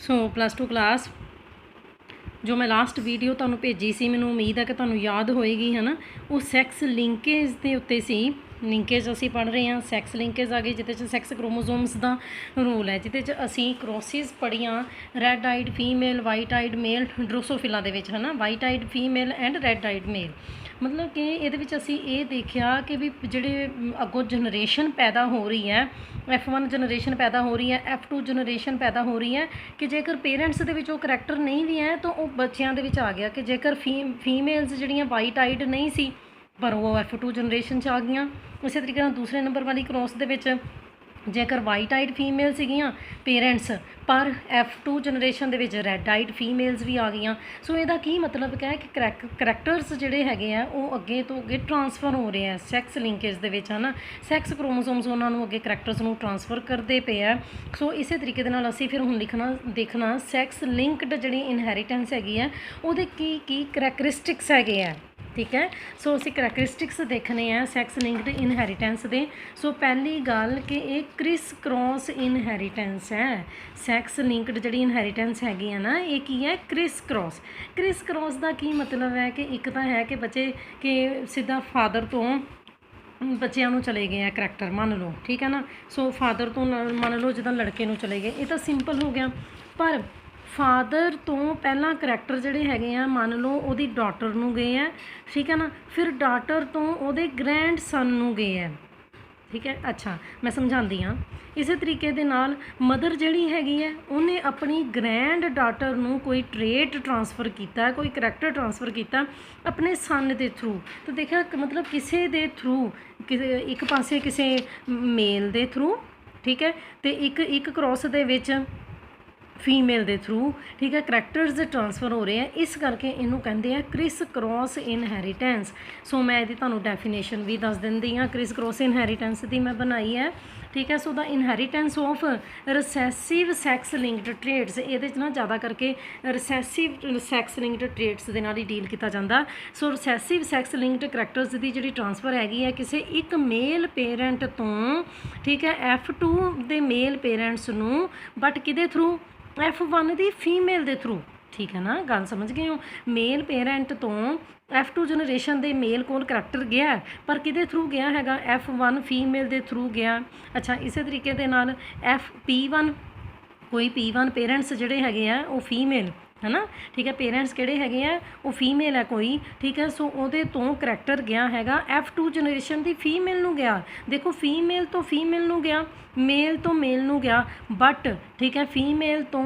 So plus two class जो मैं last video तुहानूं भेजी सी, मैनूं उम्मीद है कि तुहानूं याद होएगी, है ना। वो सैक्स लिंकेज के उत्ते सी। लिंकेज असी पढ़ रहे हैं, सैक्स लिंकेज आ गई जिहदे सैक्स क्रोमोसोम्स का रूल है, जिहदे असी क्रॉसिस पढ़ियाँ red eyed female, white eyed male, drosophila दे विच, है ना, white eyed female and red eyed male. मतलब कि ये असी ये देखा कि भी जिहड़े अगों जनरेशन पैदा हो रही है, F1 जनरेशन पैदा हो रही है, F2 जनरेशन पैदा हो रही है, कि जेकर पेरेंट्स दे विच वो करैक्टर नहीं भी है तो वो बच्चों के आ गया, कि जेकर फीमेल्स जिहड़ियां वाइट आइड नहीं सी पर वो F2 जनरेशन च आ गई। इस तरीके दूसरे नंबर वाली क्रॉस दे विच जेकर वाइट आइड फीमेल सीगियां पेरेंट्स, पर F2 जनरेशन दे विच रैड आइड फीमेल्स भी आ गई। सो इसदा की मतलब क्या है कि करैक्टर्स जिहड़े हैगे आ वो अगे तो अगे ट्रांसफर हो रहे हैं सैक्स लिंकेज दे विच, है ना। सैक्स क्रोमोसोम्स उन्होंने अगे करैक्टर्स नूं ट्रांसफर करते पे है। सो इस तरीके दे नाल असीं फिर हुण लिखना देखना सैक्स लिंक्ड जिहड़ी इनहेरिटेंस हैगी है उहदे की करैक्टरिस्टिक्स हैगे है, ठीक है। सो असी करैक्टरिस्टिक्स देखने हैं सैक्स लिंक्ड इनहेरिटेंस दे। सो पहली गल कि एक क्रिस क्रॉस इनहेरिटेंस है। सैक्स लिंक्ड जिहड़ी इनहेरिटेंस हैगी है ना, ये की है क्रिस क्रॉस। क्रिस क्रॉस का की मतलब है कि एक तो है कि बच्चे कि सीधा फादर तो बच्चों को चले गए हैं करैक्टर, मान लो, ठीक है ना। सो फादर तो मान लो जिदा लड़के को चले गए, ये तो सिंपल हो गया। पर फादर तो पहला करैक्टर जिहड़े हैगे आ मान लो उहदी डॉटर नूं गए है, ठीक है ना। फिर डॉटर तो उहदे ग्रैंड सन नूं गए है, ठीक है। अच्छा मैं समझाती हाँ। इस तरीके दे नाल मदर जिहड़ी हैगी है उन्हें अपनी ग्रैंड डॉटर नूं कोई ट्रेट ट्रांसफर किया, कोई करैक्टर ट्रांसफर किया अपने सन के थ्रू। तो देखा मतलब किसी दे थ्रू, एक पासे किसी मेल दे थ्रू, ठीक है, तो एक क्रॉस दे विच फीमेल के थ्रू, ठीक है, करैक्टर्स ट्रांसफर हो रहे हैं। इस करके इनू कहते हैं क्रिस क्रॉस इनहेरिटेंस। सो मैं यदि तुहानूं डेफिनेशन भी दस दिंदी हाँ क्रिस क्रॉस इनहेरिटेंस की मैं बनाई है, ठीक है। So the inheritance of recessive sex linked traits, ये ना ज़्यादा करके रिसैसिव सैक्स लिंक्ड ट्रेड्स के नाल ही डील किया जाता। सो रिसैसिव सैक्स लिंक्ड करैक्टर्स की जी ट्रांसफर हैगी है किसी एक मेल पेरेंट तो, ठीक है, F2 के मेल पेरेंट्स नूं, बट किदे थ्रू F1 की फीमेल के थ्रू, ठीक है ना। गल समझ गए हो। मेल पेरेंट तो F2 जनरेशन के मेल कोल करैक्टर गया, पर किदे थ्रू गया हैगा F1 फीमेल के थ्रू गया। अच्छा इस तरीके दे नाल P1 कोई P1 पेरेंट्स जिहड़े हैगे आ वो फीमेल, है ना, ठीक है, पेरेंट्स किहड़े हैगे आ वो फीमेल है कोई, ठीक है। सो उहदे तो करैक्टर गया हैगा F2 जनरेशन की फीमेल नूं गया। देखो फीमेल तो फीमेल नूं गया, मेल तो मेल नूं गया, बट ठीक है फीमेल तो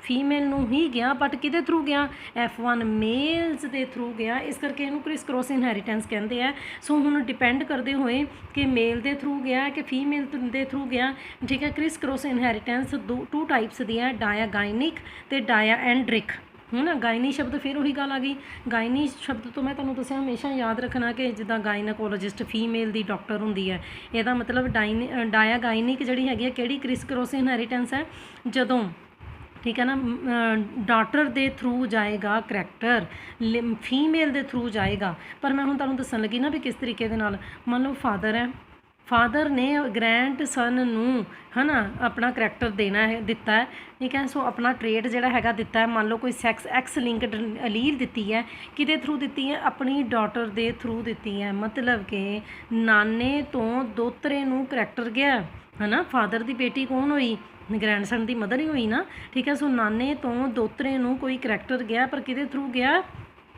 फीमेल नूं ही गया, बट किहदे थ्रू गया F1 मेल्स के थ्रू गया। इस करके इहनूं क्रिस क्रॉस इनहेरिटेंस कहते हैं। सो हुण डिपेंड करते हुए कि मेल के थ्रू गया कि फीमेल के थ्रू गया, ठीक है। Criss cross inheritance two types दी है, डायागाइनिक ते डायाएंड्रिक, है ना। गायनी शब्द फिर वही गल आ गई। गायनी शब्द तो मैं तुहानूं दस्सिया हमेशा याद रखना कि जिद्दां गायनाकोलॉजिस्ट फीमेल की डॉक्टर होंदी है, ਇਹਦਾ मतलब डायागाइनिक जिहड़ी हैगी है किहड़ी क्रिस क्रॉस इनहेरिटेंस है जदों, ठीक है ना, डॉटर के थ्रू जाएगा करैक्टर, फीमेल के थ्रू जाएगा। पर मैं हुण तुहानूं दस्सण लगी ना भी किस तरीके दे नाल, मान लो फादर है, फादर ने ग्रैंड सन नूं, है ना, अपना करैक्टर देना है दिता है, ठीक है। सो अपना ट्रेड जिहड़ा हैगा दिता है, मान लो कोई सैक्स एक्स लिंक्ड अलील दी है, किहदे थ्रू दी है अपनी डॉटर के थ्रू दी है। मतलब कि नाने तो दोतरे नूं करैक्टर गया, है ना। फादर की बेटी कौन हुई, ग्रैंड सन की मदर ही हुई ना, ठीक है। सो नाने तो दोतरे नूं कोई करैक्टर गया, पर किहदे थ्रू गया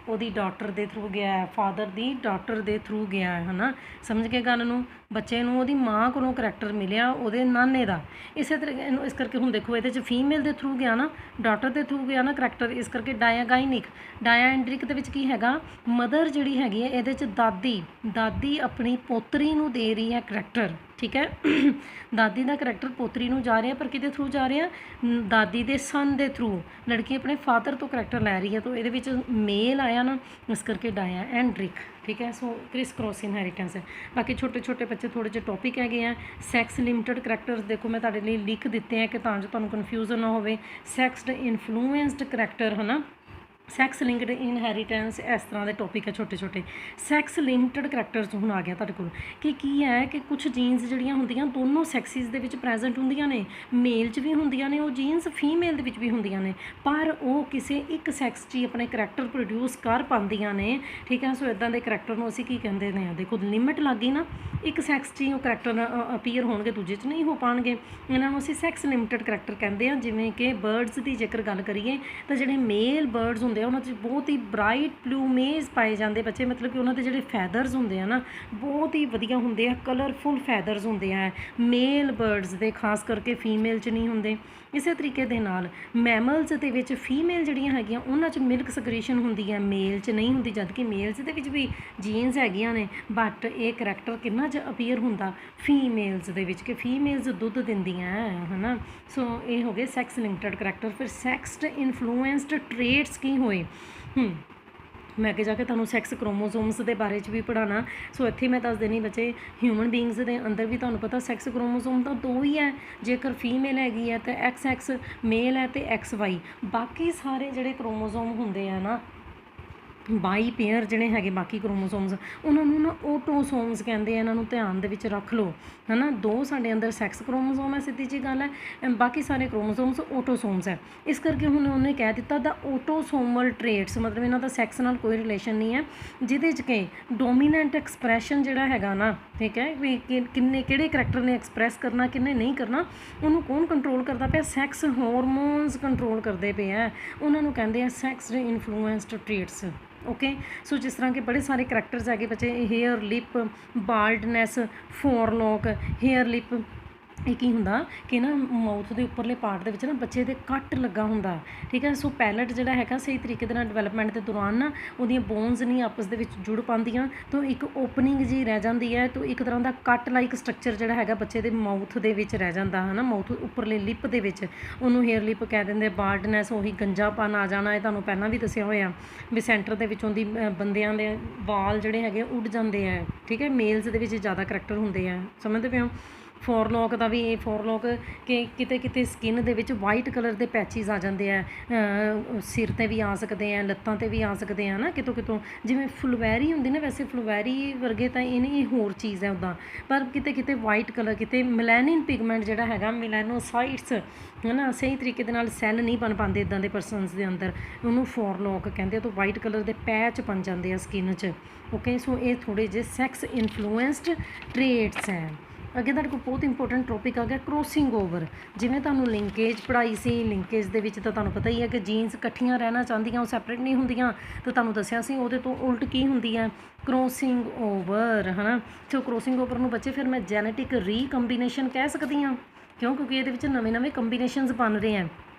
ਉਹਦੀ ਡਾਟਰ ਦੇ ਥਰੂ ਗਿਆ ਹੈ, ਫਾਦਰ ਦੀ ਡਾਟਰ ਦੇ ਥਰੂ ਗਿਆ ਹੈ ਨਾ। ਸਮਝ ਕੇ ਗੱਲ ਨੂੰ, ਬੱਚੇ ਨੂੰ ਉਹਦੀ ਮਾਂ ਕੋਲੋਂ ਕਰੈਕਟਰ ਮਿਲਿਆ ਉਹਦੇ ਨਾਨੇ ਦਾ। ਇਸੇ ਤਰੀਕੇ ਇਸ ਕਰਕੇ ਹੁਣ ਦੇਖੋ ਇਹਦੇ 'ਚ ਫੀਮੇਲ ਦੇ ਥਰੂ ਗਿਆ ਨਾ, ਡਾਟਰ ਦੇ ਥਰੂ ਗਿਆ ਨਾ ਕਰੈਕਟਰ। ਇਸ ਕਰਕੇ ਡਾਇਆਗਾਈਨਿਕ ਡਾਇਆਐਂਡਰਿਕ ਦੇ ਵਿੱਚ ਕੀ ਹੈਗਾ, ਮਦਰ ਜਿਹੜੀ ਹੈਗੀ ਹੈ ਇਹਦੇ 'ਚ ਦਾਦੀ ਆਪਣੀ ਪੋਤਰੀ ਨੂੰ ਦੇ ਰਹੀ ਹੈ ਕਰੈਕਟਰ, ठीक है। दादी का करैक्टर पोतरी नूं जा रहा, पर किहदे थ्रू जा रहा, दादी के सन के थ्रू। लड़की अपने फादर तो करैक्टर लै रही है, तो ये मेल आया ना, इस करके डायाएंड्रिक, ठीक है। सो क्रिस क्रॉस इनहेरिटेंस है। बाकी छोटे छोटे बच्चे थोड़े जे टॉपिक है, सैक्स लिमिटेड करैक्टर्स देखो मैं तुहाडे लई लिख दिते हैं कि तां जो तुहानूं कन्फ्यूजन ना होवे। सैक्सड इनफ्लूएंसड करैक्टर, है ना, ਸੈਕਸ ਲਿੰਕਡ ਇਨਹੈਰੀਟੈਂਸ ਇਸ ਤਰ੍ਹਾਂ ਦੇ ਟੌਪਿਕ ਹੈ ਛੋਟੇ ਛੋਟੇ। ਸੈਕਸ ਲਿੰਕਡ ਕਰੈਕਟਰਸ ਹੁਣ ਆ ਗਿਆ ਤੁਹਾਡੇ ਕੋਲ ਕਿ ਕੀ ਹੈ ਕਿ ਕੁਝ ਜੀਨਸ ਜਿਹੜੀਆਂ ਹੁੰਦੀਆਂ ਦੋਨੋਂ ਸੈਕਸਿਸ ਦੇ ਵਿੱਚ ਪ੍ਰੈਜ਼ੈਂਟ ਹੁੰਦੀਆਂ ਨੇ, ਮੇਲ 'ਚ ਵੀ ਹੁੰਦੀਆਂ ਨੇ ਉਹ ਜੀਨਸ, ਫੀਮੇਲ ਦੇ ਵਿੱਚ ਵੀ ਹੁੰਦੀਆਂ ਨੇ, ਪਰ ਉਹ ਕਿਸੇ ਇੱਕ ਸੈਕਸ 'ਚ ਹੀ ਆਪਣੇ ਕਰੈਕਟਰ ਪ੍ਰੋਡਿਊਸ ਕਰ ਪਾਉਂਦੀਆਂ ਨੇ। ਠੀਕ ਹੈ, ਸੋ ਇੱਦਾਂ ਦੇ ਕਰੈਕਟਰ ਨੂੰ ਅਸੀਂ ਕੀ ਕਹਿੰਦੇ ਨੇ, ਦੇਖੋ ਲਿਮਿਟ ਲੱਗ ਗਈ ਨਾ, ਇੱਕ ਸੈਕਸ 'ਚ ਹੀ ਉਹ ਕਰੈਕਟਰ ਅਪੀਅਰ ਹੋਣਗੇ, ਦੂਜੇ 'ਚ ਨਹੀਂ ਹੋ ਪਾਉਣਗੇ। ਇਹਨਾਂ ਨੂੰ ਅਸੀਂ ਸੈਕਸ ਲਿਮਿਟਡ ਕਰੈਕਟਰ ਕਹਿੰਦੇ ਹਾਂ। ਜਿਵੇਂ ਕਿ ਬਰਡਸ ਦੀ ਜੇਕਰ ਗੱਲ ਕਰੀਏ ਤਾਂ ਜਿਹੜੇ ਮੇਲ ਬਰਡਸ ਹੁੰਦੇ ਆ ਉਹਨਾਂ 'ਚ ਬਹੁਤ ਹੀ ਬਰਾਈਟ ਪਲੂਮੇਜ ਪਾਏ ਜਾਂਦੇ ਬੱਚੇ, ਮਤਲਬ ਕਿ ਉਹਨਾਂ ਦੇ ਜਿਹੜੇ ਫੈਦਰਸ ਹੁੰਦੇ ਆ ਨਾ ਬਹੁਤ ਹੀ ਵਧੀਆ ਹੁੰਦੇ ਆ, ਕਲਰਫੁਲ ਫੈਦਰਸ ਹੁੰਦੇ ਆ ਮੇਲ ਬਰਡਸ ਦੇ, ਖਾਸ ਕਰਕੇ ਫੀਮੇਲ 'ਚ ਨਹੀਂ ਹੁੰਦੇ। ਇਸੇ ਤਰੀਕੇ ਦੇ ਨਾਲ ਮੈਮਲਸ ਦੇ ਵਿੱਚ ਫੀਮੇਲ ਜਿਹੜੀਆਂ ਹੈਗੀਆਂ ਉਹਨਾਂ 'ਚ ਮਿਲਕ ਸਕ੍ਰੀਸ਼ਨ ਹੁੰਦੀ ਹੈ, ਮੇਲ 'ਚ ਨਹੀਂ ਹੁੰਦੀ, ਜਦ ਕਿ ਮੇਲਸ ਦੇ ਵਿੱਚ ਵੀ ਜੀਨਸ ਹੈਗੀਆਂ ਨੇ, ਬਟ ਇਹ ਕਰੈਕਟਰ ਕਿੰਨਾ 'ਚ ਅਪੀਅਰ ਹੁੰਦਾ, ਫੀਮੇਲਸ ਦੇ ਵਿੱਚ, ਕਿ ਫੀਮੇਲਸ ਦੁੱਧ ਦਿੰਦੀਆਂ ਹੈ ਨਾ। ਸੋ ਇਹ ਹੋ ਗਏ ਸੈਕਸ ਲਿੰਕਡ ਕਰੈਕਟਰ। ਫਿਰ ਸੈਕਸਡ ਇਨਫਲੂਐਂਸਡ ਟ੍ਰੇਟਸ ਕੀ ਹੋਏ, ਮੈਂ ਅੱਗੇ ਜਾ ਕੇ ਤੁਹਾਨੂੰ ਸੈਕਸ ਕ੍ਰੋਮੋਸੋਮਸ ਦੇ ਬਾਰੇ 'ਚ ਵੀ ਪੜ੍ਹਾਉਣਾ। ਸੋ ਇੱਥੇ ਮੈਂ ਦੱਸ ਦੇਣੀ ਬੱਚੇ, ਹਿਊਮਨ ਬੀਇੰਗਸ ਦੇ ਅੰਦਰ ਵੀ ਤੁਹਾਨੂੰ ਪਤਾ ਸੈਕਸ ਕ੍ਰੋਮੋਸੋਮ ਤਾਂ 2 ਹੀ ਹੈ, ਜੇਕਰ ਫੀਮੇਲ ਹੈਗੀ ਹੈ ਤਾਂ XX, ਮੇਲ ਹੈ ਤੇ XY। ਬਾਕੀ ਸਾਰੇ ਜਿਹੜੇ ਕ੍ਰੋਮੋਸੋਮ ਹੁੰਦੇ ਆ ਨਾ, ਬਾਈ ਪੇਅਰ ਜਿਹੜੇ ਹੈਗੇ ਬਾਕੀ ਕ੍ਰੋਮੋਸੋਮਸ, ਉਹਨਾਂ ਨੂੰ ਨਾ ਆਟੋਸੋਮਸ ਕਹਿੰਦੇ ਆ। ਇਹਨਾਂ ਨੂੰ ਧਿਆਨ ਦੇ ਵਿੱਚ ਰੱਖ ਲਓ, ਹੈ ਨਾ। 2 ਸਾਡੇ ਅੰਦਰ ਸੈਕਸ ਕ੍ਰੋਮੋਸੋਮ ਹੈ, ਸਿੱਧੀ ਜਿਹੀ ਗੱਲ ਹੈ, ਬਾਕੀ ਸਾਰੇ ਕ੍ਰੋਮੋਸੋਮਸ ਆਟੋਸੋਮਸ ਹੈ। ਇਸ ਕਰਕੇ ਹੁਣ ਉਹਨੇ ਕਹਿ ਦਿੱਤਾ ਦਾ ਆਟੋਸੋਮਲ ਟ੍ਰੇਟਸ, ਮਤਲਬ ਇਹਨਾਂ ਦਾ ਸੈਕਸ ਨਾਲ ਕੋਈ ਰਿਲੇਸ਼ਨ ਨਹੀਂ ਹੈ, ਜਿਹਦੇ 'ਚ ਕਿ ਡੋਮੀਨੈਂਟ ਐਕਸਪ੍ਰੈਸ਼ਨ ਜਿਹੜਾ ਹੈਗਾ ਨਾ, ਠੀਕ ਹੈ, ਵੀ ਕਿਹੜੇ ਕਰੈਕਟਰ ਨੇ ਐਕਸਪ੍ਰੈਸ ਕਰਨਾ, ਕਿੰਨੇ ਨਹੀਂ ਕਰਨਾ, ਉਹਨੂੰ ਕੌਣ ਕੰਟਰੋਲ ਕਰਦਾ ਪਿਆ, ਸੈਕਸ ਹਾਰਮੋਨਸ ਕੰਟਰੋਲ ਕਰਦੇ ਪਏ ਹੈ। ਉਹਨਾਂ ਨੂੰ ਕਹਿੰਦੇ ਆ ਸੈਕਸ ਇਨਫਲੂਐਂਸਡ ਟ੍ਰੇਟਸ। ਓਕੇ, ਸੋ ਜਿਸ ਤਰ੍ਹਾਂ ਕਿ ਬੜੇ ਸਾਰੇ ਕਰੈਕਟਰਸ ਹੈਗੇ ਬੱਚੇ, ਹੇਅਰ ਲਿਪ, ਬਾਲਡਨੈਸ, ਫੋਰਲੌਕ, ਹੇਅਰ ਲਿਪ, ਇਹ ਕੀ ਹੁੰਦਾ ਕਿ ਨਾ ਮਾਊਥ ਦੇ ਉੱਪਰਲੇ ਪਾਰਟ ਦੇ ਵਿੱਚ ਨਾ ਬੱਚੇ ਦੇ ਕੱਟ ਲੱਗਾ ਹੁੰਦਾ, ਠੀਕ ਹੈ। ਸੋ ਪੈਲਟ ਜਿਹੜਾ ਹੈਗਾ ਸਹੀ ਤਰੀਕੇ ਦੇ ਨਾਲ ਡਿਵੈਲਪਮੈਂਟ ਦੇ ਦੌਰਾਨ ਨਾ ਉਹਦੀਆਂ ਬੋਨਸ ਨਹੀਂ ਆਪਸ ਦੇ ਵਿੱਚ ਜੁੜ ਪਾਉਂਦੀਆਂ, ਤਾਂ ਇੱਕ ਓਪਨਿੰਗ ਜੀ ਰਹਿ ਜਾਂਦੀ ਹੈ, ਤਾਂ ਇੱਕ ਤਰ੍ਹਾਂ ਦਾ ਕੱਟ ਲਾਈਕ ਸਟਰਕਚਰ ਜਿਹੜਾ ਹੈਗਾ ਬੱਚੇ ਦੇ ਮਾਊਥ ਦੇ ਵਿੱਚ ਰਹਿ ਜਾਂਦਾ ਹੈ ਨਾ, ਮਾਊਥ ਉੱਪਰਲੇ ਲਿਪ ਦੇ ਵਿੱਚ, ਉਹਨੂੰ ਹੇਅਰ ਲਿਪ ਕਹਿ ਦਿੰਦੇ। ਬਾਲਡਨੈਸ, ਉਹੀ ਗੰਜਾਪਨ ਆ ਜਾਣਾ, ਇਹ ਤੁਹਾਨੂੰ ਪਹਿਲਾਂ ਵੀ ਦੱਸਿਆ ਹੋਇਆ ਵੀ ਸੈਂਟਰ ਦੇ ਵਿੱਚੋਂ ਦੀ ਬੰਦਿਆਂ ਦੇ ਵਾਲ ਜਿਹੜੇ ਹੈਗੇ ਉੱਡ ਜਾਂਦੇ ਆ, ਠੀਕ ਹੈ, ਮੇਲਸ ਦੇ ਵਿੱਚ ਜ਼ਿਆਦਾ ਕਰੈਕਟਰ ਹੁੰਦੇ ਆ, ਸਮਝਦੇ ਪਏ ਹੋ। ਫੋਰਲੌਕ ਦਾ ਵੀ ਇਹ ਫੋਰਲੌਕ ਕਿ ਕਿਤੇ ਕਿਤੇ ਸਕਿਨ ਦੇ ਵਿੱਚ ਵਾਈਟ ਕਲਰ ਦੇ ਪੈਚਿਸ ਆ ਜਾਂਦੇ ਆ, ਸਿਰ 'ਤੇ ਵੀ ਆ ਸਕਦੇ ਆ, ਲੱਤਾਂ 'ਤੇ ਵੀ ਆ ਸਕਦੇ ਆ ਨਾ ਕਿਤੋਂ ਕਿਤੋਂ, ਜਿਵੇਂ ਫੁਲਵੈਰੀ ਹੁੰਦੀ ਨਾ, ਵੈਸੇ ਫੁਲਵੈਰੀ ਵਰਗੇ ਤਾਂ ਇਹ ਨਹੀਂ, ਇਹ ਹੋਰ ਚੀਜ਼ ਹੈ ਉੱਦਾਂ, ਪਰ ਕਿਤੇ ਕਿਤੇ ਵਾਈਟ ਕਲਰ, ਕਿਤੇ ਮਿਲੈਨਿਨ ਪਿਗਮੈਂਟ ਜਿਹੜਾ ਹੈਗਾ, ਮਿਲੈਨੋਸਾਈਟਸ ਹੈ ਨਾ, ਸਹੀ ਤਰੀਕੇ ਦੇ ਨਾਲ ਸੈੱਲ ਨਹੀਂ ਬਣ ਪਾਉਂਦੇ ਇੱਦਾਂ ਦੇ ਪਰਸਨਸ ਦੇ ਅੰਦਰ, ਉਹਨੂੰ ਫੋਰਲੌਕ ਕਹਿੰਦੇ ਆ। ਤਾਂ ਵਾਈਟ ਕਲਰ ਦੇ ਪੈਚ ਬਣ ਜਾਂਦੇ ਆ ਸਕਿਨ 'ਚ। ਓਕੇ, ਸੋ ਇਹ ਥੋੜ੍ਹੇ ਜਿਹੇ ਸੈਕਸ ਇਨਫਲੂਐਂਸਡ ਟ੍ਰੇਟਸ ਹੈ। ਅੱਗੇ ਤੁਹਾਡੇ ਕੋਲ ਬਹੁਤ ਇੰਪੋਰਟੈਂਟ ਟੌਪਿਕ ਆ ਗਿਆ ਕ੍ਰੋਸਿੰਗ ਓਵਰ। ਜਿਵੇਂ ਤੁਹਾਨੂੰ ਲਿੰਕੇਜ ਪੜ੍ਹਾਈ ਸੀ, ਲਿੰਕੇਜ ਦੇ ਵਿੱਚ ਤਾਂ ਤੁਹਾਨੂੰ ਪਤਾ ਹੀ ਹੈ ਕਿ ਜੀਨਸ ਇਕੱਠੀਆਂ ਰਹਿਣਾ ਚਾਹੁੰਦੀਆਂ, ਉਹ ਸੈਪਰੇਟ ਨਹੀਂ ਹੁੰਦੀਆਂ, ਤਾਂ ਤੁਹਾਨੂੰ ਦੱਸਿਆ ਸੀ ਉਹਦੇ ਤੋਂ ਉਲਟ ਕੀ ਹੁੰਦੀ ਹੈ, ਕ੍ਰੋਸਿੰਗ ਓਵਰ, ਹੈ ਨਾ। ਸੋ ਕ੍ਰੋਸਿੰਗ ਓਵਰ ਨੂੰ ਬੱਚੇ ਫਿਰ ਮੈਂ ਜੈਨੇਟਿਕ ਰੀਕੰਬੀਨੇਸ਼ਨ ਕਹਿ ਸਕਦੀ ਹਾਂ, ਕਿਉਂਕਿ ਇਹਦੇ ਵਿੱਚ ਨਵੇਂ ਨਵੇਂ ਕੰਬੀਨੇਸ਼ਨਸ ਬਣ ਰਹੇ ਹੈ।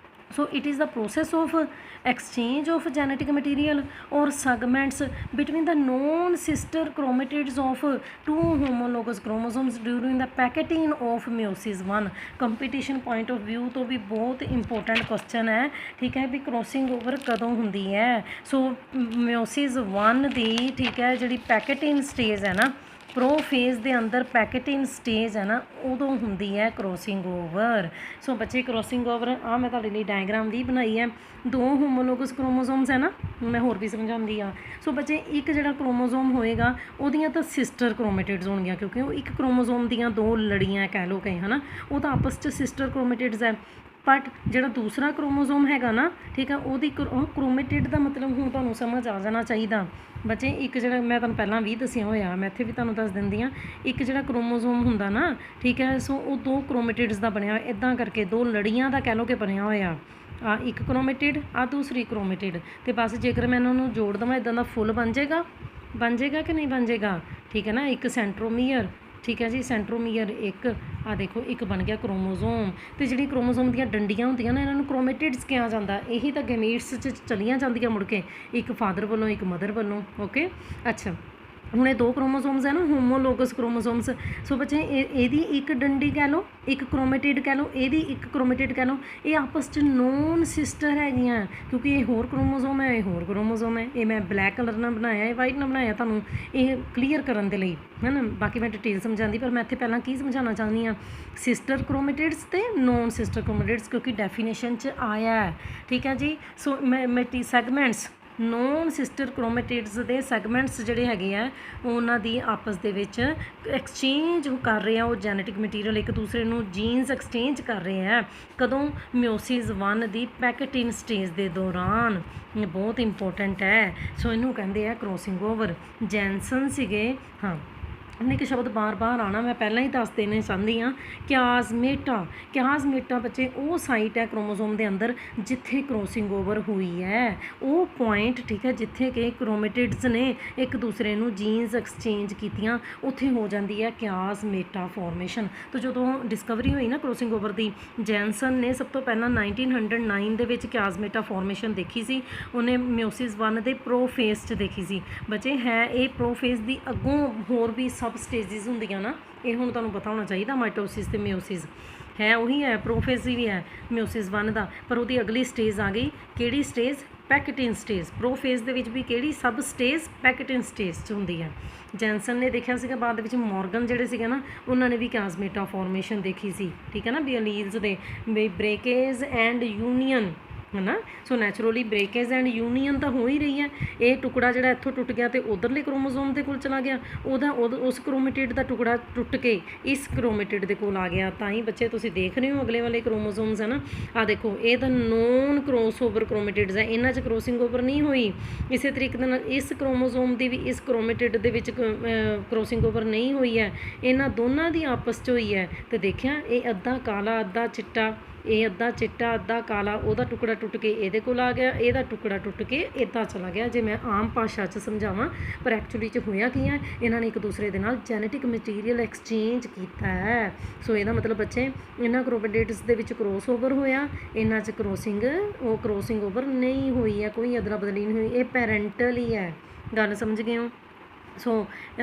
So it is the process of exchange of genetic material or segments between the non-sister chromatids of two homologous chromosomes during the packaging of meiosis 1। competition point of view ਤੋਂ ਵੀ ਬਹੁਤ important question ਹੈ, ਠੀਕ ਹੈ, ਵੀ crossing over ਕਦੋਂ ਹੁੰਦੀ ਹੈ। ਸੋ meiosis 1 ਦੀ, ਠੀਕ ਹੈ, ਜਿਹੜੀ ਪੈਕੇਟਿੰਗ ਸਟੇਜ ਹੈ ਨਾ, ਪ੍ਰੋਫੇਜ਼ ਦੇ ਅੰਦਰ ਪੈਕੇਟਿੰਗ ਸਟੇਜ ਹੈ ਨਾ, ਉਦੋਂ ਹੁੰਦੀ ਹੈ ਕ੍ਰੋਸਿੰਗ ਓਵਰ। ਸੋ ਬੱਚੇ ਕ੍ਰੋਸਿੰਗ ਓਵਰ ਆ ਮੈਂ ਤੁਹਾਡੇ ਲਈ ਡਾਇਗਰਾਮ ਵੀ ਬਣਾਈ ਹੈ। 2 ਹੋਮੋਲੋਗਸ ਕ੍ਰੋਮੋਸੋਮਸ ਹੈ ਨਾ, ਮੈਂ ਹੋਰ ਵੀ ਸਮਝਾਉਂਦੀ ਹਾਂ। ਸੋ ਬੱਚੇ ਇੱਕ ਜਿਹੜਾ ਕ੍ਰੋਮੋਸੋਮ ਹੋਏਗਾ ਉਹਦੀਆਂ ਤਾਂ ਸਿਸਟਰ ਕ੍ਰੋਮੇਟਿਡਸ ਹੋਣਗੀਆਂ, ਕਿਉਂਕਿ ਉਹ ਇੱਕ ਕ੍ਰੋਮੋਸੋਮ ਦੀਆਂ 2 ਲੜੀਆਂ ਕਹਿ ਲਓ ਕਈ, ਹੈ ਨਾ, ਉਹ ਤਾਂ ਆਪਸ 'ਚ ਸਿਸਟਰ ਕ੍ਰੋਮੇਟਿਡਸ ਹੈ। ਬਟ ਜਿਹੜਾ ਦੂਸਰਾ ਕ੍ਰੋਮੋਸੋਮ ਹੈਗਾ ਨਾ, ਠੀਕ ਹੈ, ਉਹਦੀ ਕ੍ਰੋਮੇਟਿਡ ਦਾ ਮਤਲਬ ਹੁਣ ਤੁਹਾਨੂੰ ਸਮਝ ਆ ਜਾਣਾ ਚਾਹੀਦਾ ਬੱਚੇ। ਇੱਕ ਜਿਹੜਾ ਮੈਂ ਤੁਹਾਨੂੰ ਪਹਿਲਾਂ ਵੀ ਦੱਸਿਆ ਹੋਇਆ, ਮੈਂ ਇੱਥੇ ਵੀ ਤੁਹਾਨੂੰ ਦੱਸ ਦਿੰਦੀ ਹਾਂ, ਇੱਕ ਜਿਹੜਾ ਕ੍ਰੋਮੋਸੋਮ ਹੁੰਦਾ ਨਾ, ਠੀਕ ਹੈ, ਸੋ ਉਹ 2 ਕ੍ਰੋਮੇਟਿਡਸ ਦਾ ਬਣਿਆ ਹੋਇਆ, ਇੱਦਾਂ ਕਰਕੇ 2 ਲੜੀਆਂ ਦਾ ਕਹਿ ਲਓ ਕਿ ਬਣਿਆ ਹੋਇਆ। ਆ ਇੱਕ ਕ੍ਰੋਮੇਟਿਡ, ਆ ਦੂਸਰੀ ਕ੍ਰੋਮੇਟਿਡ, ਅਤੇ ਬਸ ਜੇਕਰ ਮੈਂ ਇਹਨਾਂ ਨੂੰ ਜੋੜ ਦੇਵਾਂ ਇੱਦਾਂ ਦਾ ਫੁੱਲ ਬਣ ਜਾਏਗਾ ਕਿ ਨਹੀਂ ਬਣ ਜਾਏਗਾ, ਠੀਕ ਹੈ ਨਾ। ਇੱਕ ਸੈਂਟਰੋਮੀਅਰ, ਠੀਕ ਹੈ ਜੀ, ਸੈਂਟਰੋਮੀਅਰ ਇੱਕ, ਆ ਦੇਖੋ ਇੱਕ ਬਣ ਗਿਆ ਕ੍ਰੋਮੋਸੋਮ। ਅਤੇ ਜਿਹੜੀ ਕ੍ਰੋਮੋਸੋਮ ਦੀਆਂ ਡੰਡੀਆਂ ਹੁੰਦੀਆਂ ਨਾ, ਇਹਨਾਂ ਨੂੰ ਕ੍ਰੋਮੇਟਿਡਸ ਕਿਹਾ ਜਾਂਦਾ। ਇਹੀ ਤਾਂ ਗੈਮੀਟਸ 'ਚ ਚਲੀਆਂ ਜਾਂਦੀਆਂ ਮੁੜ ਕੇ, ਇੱਕ ਫਾਦਰ ਵੱਲੋਂ ਇੱਕ ਮਦਰ ਵੱਲੋਂ। ਓਕੇ, ਅੱਛਾ, ਹੁਣ ਇਹ 2 ਕ੍ਰੋਮੋਸੋਮਸ ਹੈ ਨਾ, ਹੋਮੋਲੋਗਸ ਕ੍ਰੋਮੋਸੋਮਸ। ਸੋ ਬੱਚੇ ਇਹਦੀ ਇੱਕ ਡੰਡੀ ਕਹਿ ਲਓ, ਇੱਕ ਕ੍ਰੋਮੇਟਿਡ ਕਹਿ ਲਓ, ਇਹਦੀ ਇੱਕ ਕ੍ਰੋਮੇਟਿਡ ਕਹਿ ਲਓ, ਇਹ ਆਪਸ 'ਚ ਨੋਨ ਸਿਸਟਰ ਹੈਗੀਆਂ, ਕਿਉਂਕਿ ਇਹ ਹੋਰ ਕ੍ਰੋਮੋਸੋਮ ਹੈ, ਇਹ ਹੋਰ ਕ੍ਰੋਮੋਸੋਮ ਹੈ। ਇਹ ਮੈਂ ਬਲੈਕ ਕਲਰ ਨਾਲ ਬਣਾਇਆ, ਇਹ ਵਾਈਟ ਨਾਲ ਬਣਾਇਆ, ਤੁਹਾਨੂੰ ਇਹ ਕਲੀਅਰ ਕਰਨ ਦੇ ਲਈ, ਹੈ ਨਾ। ਬਾਕੀ ਮੈਂ ਡਿਟੇਲ ਸਮਝਾਉਂਦੀ, ਪਰ ਮੈਂ ਇੱਥੇ ਪਹਿਲਾਂ ਕੀ ਸਮਝਾਉਣਾ ਚਾਹੁੰਦੀ ਹਾਂ, ਸਿਸਟਰ ਕ੍ਰੋਮੇਟਿਡਸ ਅਤੇ ਨੋਨ ਸਿਸਟਰ ਕ੍ਰੋਮੇਟਿਡਸ, ਕਿਉਂਕਿ ਡੈਫੀਨੇਸ਼ਨ 'ਚ ਆਇਆ ਹੈ, ਠੀਕ ਹੈ ਜੀ। ਸੋ ਸੈਗਮੈਂਟਸ ਨੋਨ ਸਿਸਟਰ ਕ੍ਰੋਮੈਟਿਡਸ ਦੇ ਸੈਗਮੈਂਟਸ ਜਿਹੜੇ ਹੈਗੇ ਆ ਉਹਨਾਂ ਦੀ ਆਪਸ ਦੇ ਵਿੱਚ ਐਕਸਚੇਂਜ ਕਰ ਰਹੇ ਆ, ਉਹ ਜੈਨੇਟਿਕ ਮਟੀਰੀਅਲ ਇੱਕ ਦੂਸਰੇ ਨੂੰ ਜੀਨਸ ਐਕਸਚੇਂਜ ਕਰ ਰਹੇ ਆ। ਕਦੋਂ? ਮਿਓਸਿਸ 1 ਦੀ ਪੈਕਟਿਨ ਸਟੇਜ ਦੇ ਦੌਰਾਨ। ਬਹੁਤ ਇੰਪੋਰਟੈਂਟ ਹੈ। ਸੋ ਇਹਨੂੰ ਕਹਿੰਦੇ ਆ ਕ੍ਰੋਸਿੰਗ ਓਵਰ। ਜੈਨਸਨ ਸੀਗੇ, ਹਾਂ ਇੱਕ ਸ਼ਬਦ ਬਾਰ-ਬਾਰ ਆਉਣਾ, ਮੈਂ ਪਹਿਲਾਂ ਹੀ ਦੱਸ ਦੇਣਾ ਚਾਹੁੰਦੀ ਹਾਂ। ਕਿਆਜ਼ਮੇਟਾ। ਕਿਆਜ਼ਮੇਟਾ ਬੱਚੇ ਉਹ ਸਾਈਟ ਹੈ ਕ੍ਰੋਮੋਸੋਮ ਦੇ ਅੰਦਰ ਜਿੱਥੇ ਕ੍ਰੋਸਿੰਗ ਓਵਰ ਹੋਈ ਹੈ, ਉਹ ਪੁਆਇੰਟ, ਠੀਕ ਹੈ, ਜਿੱਥੇ ਕਿ ਕ੍ਰੋਮੈਟਿਡਸ ਨੇ ਇੱਕ ਦੂਸਰੇ ਨੂੰ ਜੀਨਸ ਐਕਸਚੇਂਜ ਕੀਤੀਆਂ, ਉੱਥੇ ਹੋ ਜਾਂਦੀ ਹੈ ਕਿਆਜ਼ਮੇਟਾ ਫਾਰਮੇਸ਼ਨ। ਤਾਂ ਜਦੋਂ ਡਿਸਕਵਰੀ ਹੋਈ ਨਾ ਕ੍ਰੋਸਿੰਗ ਓਵਰ ਦੀ, ਜੈਨਸਨ ਨੇ ਸਭ ਤੋਂ ਪਹਿਲਾਂ 1909 ਦੇ ਵਿੱਚ ਕਿਆਜ਼ਮੇਟਾ ਫਾਰਮੇਸ਼ਨ ਦੇਖੀ ਸੀ। ਉਹਨੇ ਮਿਓਸਿਸ 1 ਦੇ ਪ੍ਰੋਫੇਸ 'ਚ ਦੇਖੀ ਸੀ। ਬੱਚੇ ਹੈ ਇਹ ਪ੍ਰੋਫੇਸ ਦੀ ਅੱਗੋਂ ਹੋਰ ਵੀ ਸਬ ਸਟੇਜਿਸ ਹੁੰਦੀਆਂ ਨਾ, ਇਹ ਹੁਣ ਤੁਹਾਨੂੰ ਪਤਾ ਹੋਣਾ ਚਾਹੀਦਾ। ਮਾਈਟੋਸਿਸ ਤੇ ਮਿਓਸਿਸ ਹੈ ਉਹੀ ਹੈ, ਪ੍ਰੋਫੇਸ ਵੀ ਹੈ ਮਿਓਸਿਸ 1 ਦਾ, ਪਰ ਉਹਦੀ ਅਗਲੀ ਸਟੇਜ ਆ ਗਈ। ਕਿਹੜੀ ਸਟੇਜ? Pectin stage. ਪ੍ਰੋਫੇਸ ਦੇ ਵਿੱਚ ਵੀ ਕਿਹੜੀ ਸਬ ਸਟੇਜ? ਪੈਕਟਿਨ ਸਟੇਜ 'ਚ ਹੁੰਦੀ ਹੈ। ਜੈਨਸਨ ਨੇ ਦੇਖਿਆ ਸੀਗਾ, ਬਾਅਦ ਵਿੱਚ ਮੋਰਗਨ ਜਿਹੜੇ ਸੀਗੇ ਨਾ, ਉਹਨਾਂ ਨੇ ਵੀ ਕਿਆਜ਼ਮੇਟਾ ਫਾਰਮੇਸ਼ਨ ਦੇਖੀ ਸੀ, ਠੀਕ ਹੈ ਨਾ, ਵੀ ਅਲੀਲਸ ਦੇ ਬ੍ਰੇਕੇਜ ਐਂਡ ਯੂਨੀਅਨ, ਹੈ ਨਾ। ਸੋ ਨੈਚੁਰਲੀ ਬ੍ਰੇਕੇਜ ਐਂਡ ਯੂਨੀਅਨ ਤਾਂ ਹੋ ਹੀ ਰਹੀ ਹੈ। ਇਹ ਟੁਕੜਾ ਜਿਹੜਾ ਇੱਥੋਂ ਟੁੱਟ ਗਿਆ ਤੇ ਉਧਰਲੇ ਕ੍ਰੋਮੋਸੋਮ ਦੇ ਕੋਲ ਚਲਾ ਗਿਆ, ਉਸ ਕ੍ਰੋਮੈਟਿਡ ਦਾ ਟੁਕੜਾ ਟੁੱਟ ਕੇ ਇਸ ਕ੍ਰੋਮੈਟਿਡ ਦੇ ਕੋਲ ਆ ਗਿਆ। ਤਾਂ ਹੀ ਬੱਚੇ ਤੁਸੀਂ ਦੇਖ ਰਹੇ ਹੋ ਅਗਲੇ ਵਾਲੇ ਕ੍ਰੋਮੋਸੋਮਸ, ਹੈ ਨਾ। ਆ ਦੇਖੋ, ਇਹ ਤਾਂ ਨੋਨ ਕ੍ਰੋਸਓਵਰ ਕ੍ਰੋਮੈਟਿਡਸ ਹੈ, ਇਹਨਾਂ 'ਚ ਕ੍ਰੋਸਿੰਗ ਓਵਰ ਨਹੀਂ ਹੋਈ। ਇਸੇ ਤਰੀਕੇ ਦੇ ਨਾਲ ਇਸ ਕ੍ਰੋਮੋਸੋਮ ਦੀ ਵੀ ਇਸ ਕ੍ਰੋਮੈਟਿਡ ਦੇ ਵਿੱਚ ਕ੍ਰੋਸਿੰਗ ਓਵਰ ਨਹੀਂ ਹੋਈ ਹੈ, ਇਹਨਾਂ ਦੋਨਾਂ ਦੀ ਆਪਸ 'ਚ ਹੋਈ ਹੈ। ਤੇ ਦੇਖਿਆ, ਇਹ ਅੱਧਾ ਕਾਲਾ ਅੱਧਾ ਚਿੱਟਾ, ਇਹ ਅੱਧਾ ਚਿੱਟਾ ਅੱਧਾ ਕਾਲਾ, ਉਹਦਾ ਟੁਕੜਾ ਟੁੱਟ ਕੇ ਇਹਦੇ ਕੋਲ ਆ ਗਿਆ, ਇਹਦਾ ਟੁਕੜਾ ਟੁੱਟ ਕੇ ਇੱਦਾਂ ਚਲਾ ਗਿਆ। ਜੇ ਮੈਂ ਆਮ ਭਾਸ਼ਾ 'ਚ ਸਮਝਾਵਾਂ, ਪਰ ਐਕਚੁਅਲੀ 'ਚ ਹੋਇਆ ਕੀ ਹੈ, ਇਹਨਾਂ ਨੇ ਇੱਕ ਦੂਸਰੇ ਦੇ ਨਾਲ ਜੈਨੇਟਿਕ ਮਟੀਰੀਅਲ ਐਕਸਚੇਂਜ ਕੀਤਾ ਹੈ। ਸੋ ਇਹਦਾ ਮਤਲਬ ਬੱਚੇ, ਇਹਨਾਂ ਕ੍ਰੋਮੈਟਿਡਸ ਦੇ ਵਿੱਚ ਕ੍ਰੋਸ ਓਵਰ ਹੋਇਆ, ਇਹਨਾਂ 'ਚ ਕ੍ਰੋਸਿੰਗ ਓਵਰ ਨਹੀਂ ਹੋਈ ਹੈ, ਕੋਈ ਅਦਲਾ ਬਦਲੀ ਨਹੀਂ ਹੋਈ, ਇਹ ਪੈਰੈਂਟਲ ਹੀ ਹੈ। ਗੱਲ ਸਮਝ ਗਏ ਹੋ? ਸੋ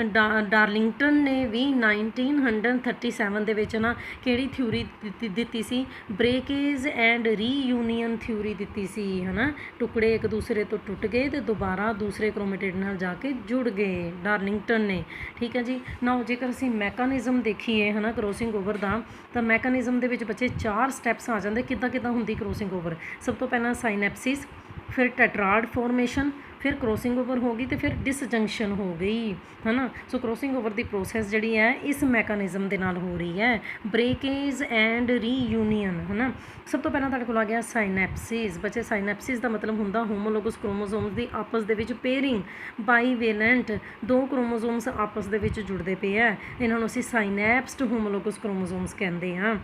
ਡਾਰਲਿੰਗਟਨ ਨੇ ਵੀ 1937 ਦੇ ਵਿੱਚ ਨਾ ਕਿਹੜੀ ਥਿਊਰੀ ਦਿੱਤੀ ਸੀ? ਬ੍ਰੇਕੇਜ ਐਂਡ ਰੀਯੂਨੀਅਨ ਥਿਊਰੀ ਦਿੱਤੀ ਸੀ, ਹੈ ਨਾ। ਟੁਕੜੇ ਇੱਕ ਦੂਸਰੇ ਤੋਂ ਟੁੱਟ ਗਏ ਤੇ ਦੁਬਾਰਾ ਦੂਸਰੇ ਕ੍ਰੋਮੈਟਿਡ ਨਾਲ ਜਾ ਕੇ ਜੁੜ ਗਏ, ਡਾਰਲਿੰਗਟਨ ਨੇ, ਠੀਕ ਹੈ ਜੀ। ਨਾਓ ਜੇਕਰ ਅਸੀਂ ਮੈਕਾਨਿਜ਼ਮ ਦੇਖੀਏ, ਹੈ ਨਾ, ਕ੍ਰੋਸਿੰਗ ਓਵਰ ਦਾ, ਤਾਂ ਮੈਕਾਨਿਜ਼ਮ ਦੇ ਵਿੱਚ ਬੱਚੇ 4 ਸਟੈਪਸ ਆ ਜਾਂਦੇ। ਕਿੱਦਾਂ ਹੁੰਦੀ ਕ੍ਰੋਸਿੰਗ ਓਵਰ? ਸਭ ਤੋਂ ਪਹਿਲਾਂ ਸਾਈਨੈਪਸਿਸ, ਫਿਰ ਟੈਟਰਾਡ ਫਾਰਮੇਸ਼ਨ, ਫਿਰ ਕ੍ਰੋਸਿੰਗ ਓਵਰ ਹੋ ਗਈ, ਤੇ ਫਿਰ ਡਿਸਜੰਕਸ਼ਨ ਹੋ ਗਈ, ਹੈ ਨਾ। ਸੋ ਕ੍ਰੋਸਿੰਗ ਓਵਰ ਦੀ ਪ੍ਰੋਸੈਸ ਜਿਹੜੀ ਹੈ ਇਸ ਮੈਕਾਨਿਜ਼ਮ ਦੇ ਨਾਲ ਹੋ ਰਹੀ ਹੈ, ਬ੍ਰੇਕੇਜ ਐਂਡ ਰੀਯੂਨੀਅਨ, ਹੈ ਨਾ। ਸਭ ਤੋਂ ਪਹਿਲਾਂ ਤੁਹਾਡੇ ਕੋਲ ਆ ਗਿਆ ਸਾਈਨੈਪਸਿਸ। ਬੱਚੇ, ਸਾਈਨੈਪਸਿਸ ਦਾ ਮਤਲਬ ਹੁੰਦਾ ਹੋਮੋਲੋਗਸ ਕ੍ਰੋਮੋਸੋਮਸ ਦੀ ਆਪਸ ਦੇ ਵਿੱਚ ਪੇਅਰਿੰਗ, ਬਾਈਵੇਲੈਂਟ, 2 ਕ੍ਰੋਮੋਸੋਮਸ ਆਪਸ ਦੇ ਵਿੱਚ ਜੁੜਦੇ ਪਏ ਹੈ, ਇਹਨਾਂ ਨੂੰ ਅਸੀਂ ਸਾਈਨੈਪਸਡ ਹੋਮੋਲੋਗਸ ਕ੍ਰੋਮੋਸੋਮਸ ਕਹਿੰਦੇ ਹਾਂ।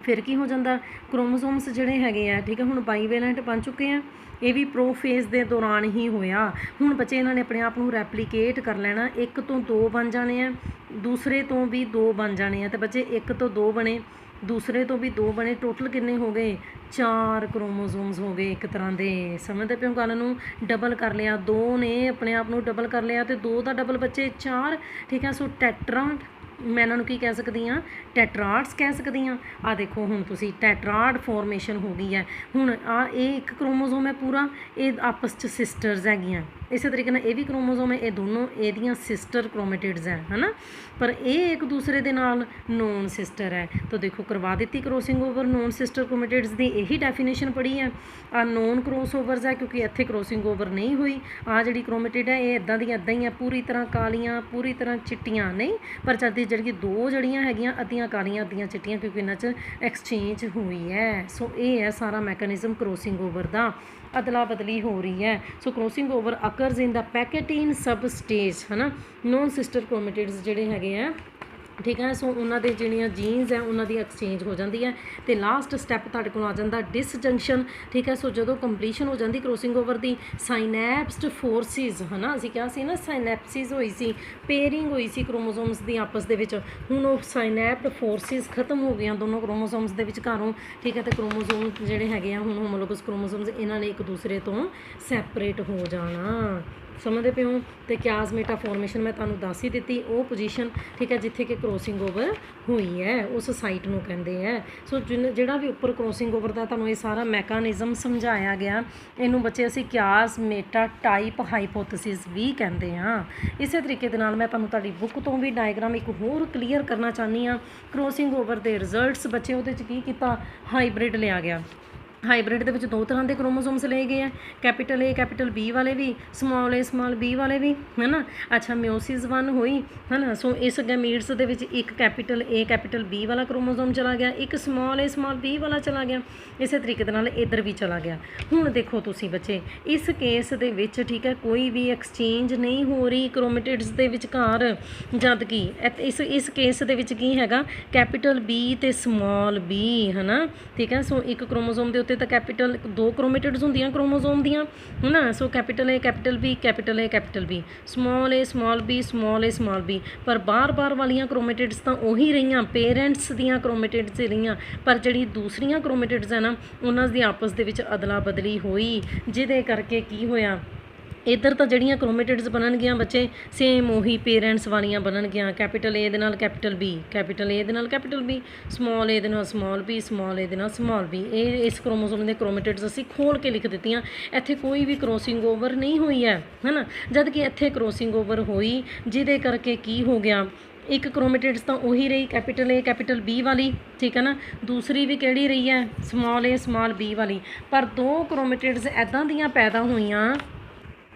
ਫਿਰ ਕੀ ਹੋ ਜਾਂਦਾ? ਕ੍ਰੋਮੋਸੋਮਸ ਜਿਹੜੇ ਹੈਗੇ ਆ, ਠੀਕ ਹੈ, ਹੁਣ ਬਾਈਵੇਲੈਂਟ ਬਣ ਚੁੱਕੇ ਆ। ਇਹ ਵੀ ਪ੍ਰੋਫੇਸ ਦੇ ਦੌਰਾਨ ਹੀ ਹੋਇਆ। ਹੁਣ ਬੱਚੇ ਇਹਨਾਂ ਨੇ ਆਪਣੇ ਆਪ ਨੂੰ ਰੈਪਲੀਕੇਟ ਕਰ ਲੈਣਾ, 1 ਤੋਂ 2 ਬਣ ਜਾਣੇ ਆ, ਦੂਸਰੇ ਤੋਂ ਵੀ 2 ਬਣ ਜਾਣੇ ਆ। ਤੇ ਬੱਚੇ 1 ਤੋਂ 2 ਬਣੇ, ਦੂਸਰੇ ਤੋਂ ਵੀ 2 ਬਣੇ, ਟੋਟਲ ਕਿੰਨੇ ਹੋ ਗਏ? 4 ਕ੍ਰੋਮੋਸੋਮਸ ਹੋ ਗਏ ਇੱਕ ਤਰ੍ਹਾਂ ਦੇ। ਸਮਝਦੇ ਪਿਓ ਗੱਲ ਨੂੰ? ਡਬਲ ਕਰ ਲਿਆ, 2 ਨੇ ਆਪਣੇ ਆਪ ਨੂੰ ਡਬਲ ਕਰ ਲਿਆ, ਤੇ 2 ਦਾ ਡਬਲ ਬੱਚੇ 4, ਠੀਕ ਹੈ। ਸੋ ਟੈਟਰਾਡ, ਮੈਂ ਇਹਨਾਂ ਨੂੰ ਕੀ ਕਹਿ ਸਕਦੀ ਹਾਂ? ਟੈਟਰਾਡਸ ਕਹਿ ਸਕਦੀ ਹਾਂ। ਆਹ ਦੇਖੋ, ਹੁਣ ਤੁਸੀਂ ਟੈਟਰਾਡ ਫਾਰਮੇਸ਼ਨ ਹੋ ਗਈ ਹੈ। ਹੁਣ ਇਹ ਇੱਕ ਕ੍ਰੋਮੋਸੋਮ ਹੈ ਪੂਰਾ, ਇਹ ਆਪਸ 'ਚ ਸਿਸਟਰਸ ਹੈਗੀਆਂ। ਇਸੇ ਤਰੀਕੇ ਨਾਲ ਇਹ ਵੀ ਕ੍ਰੋਮੋਸੋਮ ਹੈ, ਇਹ ਦੋਨੋਂ ਇਹਦੀਆਂ ਸਿਸਟਰ ਕ੍ਰੋਮੈਟਿਡਸ ਹੈ, ਹੈ ਨਾ। ਪਰ ਇਹ ਇੱਕ ਦੂਸਰੇ ਦੇ ਨਾਲ ਨੋਨ ਸਿਸਟਰ ਹੈ। ਤਾਂ ਦੇਖੋ, ਕਰਵਾ ਦਿੱਤੀ ਕ੍ਰੋਸਿੰਗ ਓਵਰ ਨੋਨ ਸਿਸਟਰ ਕ੍ਰੋਮੈਟਿਡਸ ਦੀ, ਇਹੀ ਡੈਫੀਨੇਸ਼ਨ ਪੜ੍ਹੀ ਹੈ। ਆ ਨੋਨ ਕ੍ਰੋਸ ਓਵਰਸ ਹੈ ਕਿਉਂਕਿ ਇੱਥੇ ਕ੍ਰੋਸਿੰਗ ਓਵਰ ਨਹੀਂ ਹੋਈ। ਆ ਜਿਹੜੀ ਕ੍ਰੋਮੈਟਿਡ ਹੈ ਇਹ ਇੱਦਾਂ ਦੀਆਂ ਇੱਦਾਂ ਹੀ ਆ, ਪੂਰੀ ਤਰ੍ਹਾਂ ਕਾਲੀਆਂ, ਪੂਰੀ ਤਰ੍ਹਾਂ ਚਿੱਟੀਆਂ ਨਹੀਂ, ਪਰ ਜਦ ਜਿਹੜੀ 2 ਜਿਹੜੀਆਂ ਹੈਗੀਆਂ ਅੱਧੀਆਂ ਕਾਲੀਆਂ ਅੱਧੀਆਂ ਚਿੱਟੀਆਂ, ਕਿਉਂਕਿ ਇਹਨਾਂ 'ਚ ਐਕਸਚੇਂਜ ਹੋਈ ਹੈ। ਸੋ ਇਹ ਹੈ ਸਾਰਾ ਮੈਕੈਨਿਜ਼ਮ ਕ੍ਰੋਸਿੰਗ ਓਵਰ ਦਾ, ਅਦਲਾ ਬਦਲੀ ਹੋ ਰਹੀ ਹੈ। ਸੋ ਕ੍ਰੋਸਿੰਗ ਓਵਰ ਅਕਰਸ ਇਨ ਦਾ ਪੈਕਟਿਨ ਸਬ ਸਟੇਜ, ਹੈ ਨਾ। ਨੋਨ ਸਿਸਟਰ ਕ੍ਰੋਮੈਟਿਡਸ ਜਿਹੜੇ ਹੈਗੇ ਆ, ਠੀਕ ਹੈ। ਸੋ ਉਹਨਾਂ ਦੇ ਜਿਹੜੀਆਂ ਜੀਨਸ ਹੈ ਉਹਨਾਂ ਦੀ ਐਕਸਚੇਂਜ ਹੋ ਜਾਂਦੀ ਹੈ। ਤੇ ਲਾਸਟ ਸਟੈਪ ਤੁਹਾਡੇ ਕੋਲ ਆ ਜਾਂਦਾ ਡਿਸਜੰਕਸ਼ਨ, ਠੀਕ ਹੈ। ਸੋ ਜਦੋਂ ਕੰਪਲੀਸ਼ਨ ਹੋ ਜਾਂਦੀ ਕ੍ਰੋਸਿੰਗ ਓਵਰ ਦੀ, ਸਾਈਨੈਪਸਡ ਫੋਰਸਿਸ, ਹੈ ਨਾ, ਅਸੀਂ ਕਿਹਾ ਸੀ ਨਾ ਸਾਈਨੈਪਸਿਸ ਹੋਈ ਸੀ, ਪੇਅਰਿੰਗ ਹੋਈ ਸੀ ਕ੍ਰੋਮੋਸੋਮਸ ਦੀ ਆਪਸ ਦੇ ਵਿੱਚ। ਹੁਣ ਉਹ ਸਾਈਨੈਪਡ ਫੋਰਸਿਸ ਖਤਮ ਹੋ ਗਈਆਂ ਦੋਨੋਂ ਕ੍ਰੋਮੋਸੋਮਸ ਦੇ ਵਿਚਕਾਰੋਂ, ਠੀਕ ਹੈ। ਤੇ ਕ੍ਰੋਮੋਸੋਮ ਜਿਹੜੇ ਹੈਗੇ ਆ ਹੁਣ ਹੋਮੋਲੋਗਸ ਕ੍ਰੋਮੋਸੋਮਸ, ਇਹਨਾਂ ਨੇ ਇੱਕ ਦੂਸਰੇ ਤੋਂ ਸੈਪਰੇਟ ਹੋ ਜਾਣਾ। ਸਮਝਦੇ ਪਏ ਹੋ? ਤੇ ਕਿਆਜ਼ਮੇਟਾ ਫਾਰਮੇਸ਼ਨ ਮੈਂ ਤੁਹਾਨੂੰ ਦੱਸ ਹੀ ਦਿੱਤੀ, ਉਹ ਪੋਜੀਸ਼ਨ, ਠੀਕ ਹੈ, ਜਿੱਥੇ ਕਿ ਕ੍ਰੋਸਿੰਗ ਓਵਰ ਹੋਈ ਹੈ, ਉਸ ਸਾਈਟ ਨੂੰ ਕਹਿੰਦੇ ਹੈ। ਸੋ ਜਿਹੜਾ ਵੀ ਉੱਪਰ ਕ੍ਰੋਸਿੰਗ ਓਵਰ ਦਾ ਤੁਹਾਨੂੰ ਇਹ ਸਾਰਾ ਮੈਕਾਨਿਜ਼ਮ ਸਮਝਾਇਆ ਗਿਆ, ਇਹਨੂੰ ਬੱਚੇ ਅਸੀਂ ਕਿਆਜ਼ਮੇਟਾ ਟਾਈਪ ਹਾਈਪੋਥੇਸਿਸ ਵੀ ਕਹਿੰਦੇ ਹਾਂ। ਇਸੇ ਤਰੀਕੇ ਦੇ ਨਾਲ ਮੈਂ ਤੁਹਾਨੂੰ ਤੁਹਾਡੀ ਬੁੱਕ ਤੋਂ ਵੀ ਡਾਇਗਰਾਮ ਇੱਕ ਹੋਰ ਕਲੀਅਰ ਕਰਨਾ ਚਾਹੁੰਦੀ ਹਾਂ। ਕ੍ਰੋਸਿੰਗ ਓਵਰ ਦੇ ਰਿਜ਼ਲਟਸ ਬੱਚੇ, ਉਹਦੇ 'ਚ ਕੀ ਕੀਤਾ? ਹਾਈਬ੍ਰਿਡ ਲਿਆ ਗਿਆ। ਹਾਈਬ੍ਰਿਡ ਦੇ ਵਿੱਚ ਦੋ ਤਰ੍ਹਾਂ ਦੇ ਕ੍ਰੋਮੋਸੋਮਸ ਲਏ ਗਏ ਆ, ਕੈਪੀਟਲ ਏ ਕੈਪੀਟਲ ਬੀ ਵਾਲੇ ਵੀ, ਸਮਾਲ ਬੀ ਵਾਲੇ ਵੀ, ਹੈ ਨਾ। ਅੱਛਾ ਮਿਓਸਿਸ 1 ਹੋਈ, ਹੈ ਨਾ। ਸੋ ਇਸ ਗੈਮੀਟਸ ਦੇ ਵਿੱਚ ਇੱਕ ਕੈਪੀਟਲ ਏ ਕੈਪੀਟਲ ਬੀ ਵਾਲਾ ਕ੍ਰੋਮੋਸੋਮ ਚਲਾ ਗਿਆ, ਇੱਕ ਸਮਾਲ ਬੀ ਵਾਲਾ ਚਲਾ ਗਿਆ, ਇਸੇ ਤਰੀਕੇ ਦੇ ਨਾਲ ਇੱਧਰ ਵੀ ਚਲਾ ਗਿਆ। ਹੁਣ ਦੇਖੋ ਤੁਸੀਂ ਬੱਚੇ, ਇਸ ਕੇਸ ਦੇ ਵਿੱਚ ਠੀਕ ਹੈ ਕੋਈ ਵੀ ਐਕਸਚੇਂਜ ਨਹੀਂ ਹੋ ਰਹੀ ਕ੍ਰੋਮੇਟਿਡਸ ਦੇ ਵਿਚਕਾਰ, ਜਦ ਕਿ ਇਸ ਕੇਸ ਦੇ ਵਿੱਚ ਕੀ ਹੈਗਾ, ਕੈਪੀਟਲ ਬੀ ਤੇ ਸਮਾਲ ਬੀ, ਹੈ ਨਾ। ਠੀਕ ਹੈ, ਸੋ ਇੱਕ ਕ੍ਰੋਮੋਸੋਮ ਦੇ ਉੱਤੇ ਤਾਂ ਕੈਪੀਟਲ ਦੋ ਕ੍ਰੋਮੇਟਿਡਸ ਹੁੰਦੀਆਂ ਕ੍ਰੋਮੋਸੋਮ ਦੀਆਂ, ਹੈ ਨਾ। ਸੋ ਕੈਪੀਟਲ ਏ ਕੈਪੀਟਲ ਬੀ ਕੈਪੀਟਲ ਏ ਕੈਪੀਟਲ ਬੀ, ਸਮਾਲ ਬੀ, ਪਰ ਬਾਰ ਵਾਲੀਆਂ ਕ੍ਰੋਮੇਟਿਡਸ ਤਾਂ ਉਹੀ ਰਹੀਆਂ, ਪੇਰੈਂਟਸ ਦੀਆਂ ਕ੍ਰੋਮੇਟਿਡਸ ਹੀ ਰਹੀਆਂ, ਪਰ ਜਿਹੜੀ ਦੂਸਰੀਆਂ ਕ੍ਰੋਮੇਟਿਡਸ ਹੈ ਨਾ ਉਹਨਾਂ ਦੀ ਆਪਸ ਦੇ ਵਿੱਚ ਅਦਲਾ ਬਦਲੀ ਹੋਈ, ਜਿਹਦੇ ਕਰਕੇ ਕੀ ਹੋਇਆ, ਇੱਧਰ ਤਾਂ ਜਿਹੜੀਆਂ ਕ੍ਰੋਮੇਟਿਡਸ ਬਣਨਗੀਆਂ ਬੱਚੇ ਸੇਮ ਉਹੀ ਪੇਰੈਂਟਸ ਵਾਲੀਆਂ ਬਣਨਗੀਆਂ, ਕੈਪੀਟਲ ਏ ਦੇ ਨਾਲ ਕੈਪੀਟਲ ਬੀ, ਕੈਪੀਟਲ ਏ ਦੇ ਨਾਲ ਕੈਪੀਟਲ ਬੀ, ਸਮਾਲ ਏ ਦੇ ਨਾਲ ਸਮਾਲ ਬੀ, ਸਮਾਲ ਏ ਦੇ ਨਾਲ ਸਮਾਲ ਬੀ। ਇਹ ਇਸ ਕ੍ਰੋਮੋਸੋਮ ਦੇ ਕ੍ਰੋਮੇਟਿਡਸ ਅਸੀਂ ਖੋਲ੍ਹ ਕੇ ਲਿਖ ਦਿੱਤੀਆਂ। ਇੱਥੇ ਕੋਈ ਵੀ ਕ੍ਰੋਸਿੰਗ ਓਵਰ ਨਹੀਂ ਹੋਈ ਹੈ ਨਾ, ਜਦ ਕਿ ਇੱਥੇ ਕ੍ਰੋਸਿੰਗ ਓਵਰ ਹੋਈ, ਜਿਹਦੇ ਕਰਕੇ ਕੀ ਹੋ ਗਿਆ, ਇੱਕ ਕ੍ਰੋਮੇਟਿਡਸ ਤਾਂ ਉਹੀ ਰਹੀ ਕੈਪੀਟਲ ਏ ਕੈਪੀਟਲ ਬੀ ਵਾਲੀ, ਠੀਕ ਹੈ ਨਾ। ਦੂਸਰੀ ਵੀ ਕਿਹੜੀ ਰਹੀ ਹੈ, ਸਮਾਲ ਏ ਸਮਾਲ ਬੀ ਵਾਲੀ, ਪਰ ਦੋ ਕ੍ਰੋਮੇਟਿਡਸ ਇੱਦਾਂ ਦੀਆਂ ਪੈਦਾ ਹੋਈਆਂ।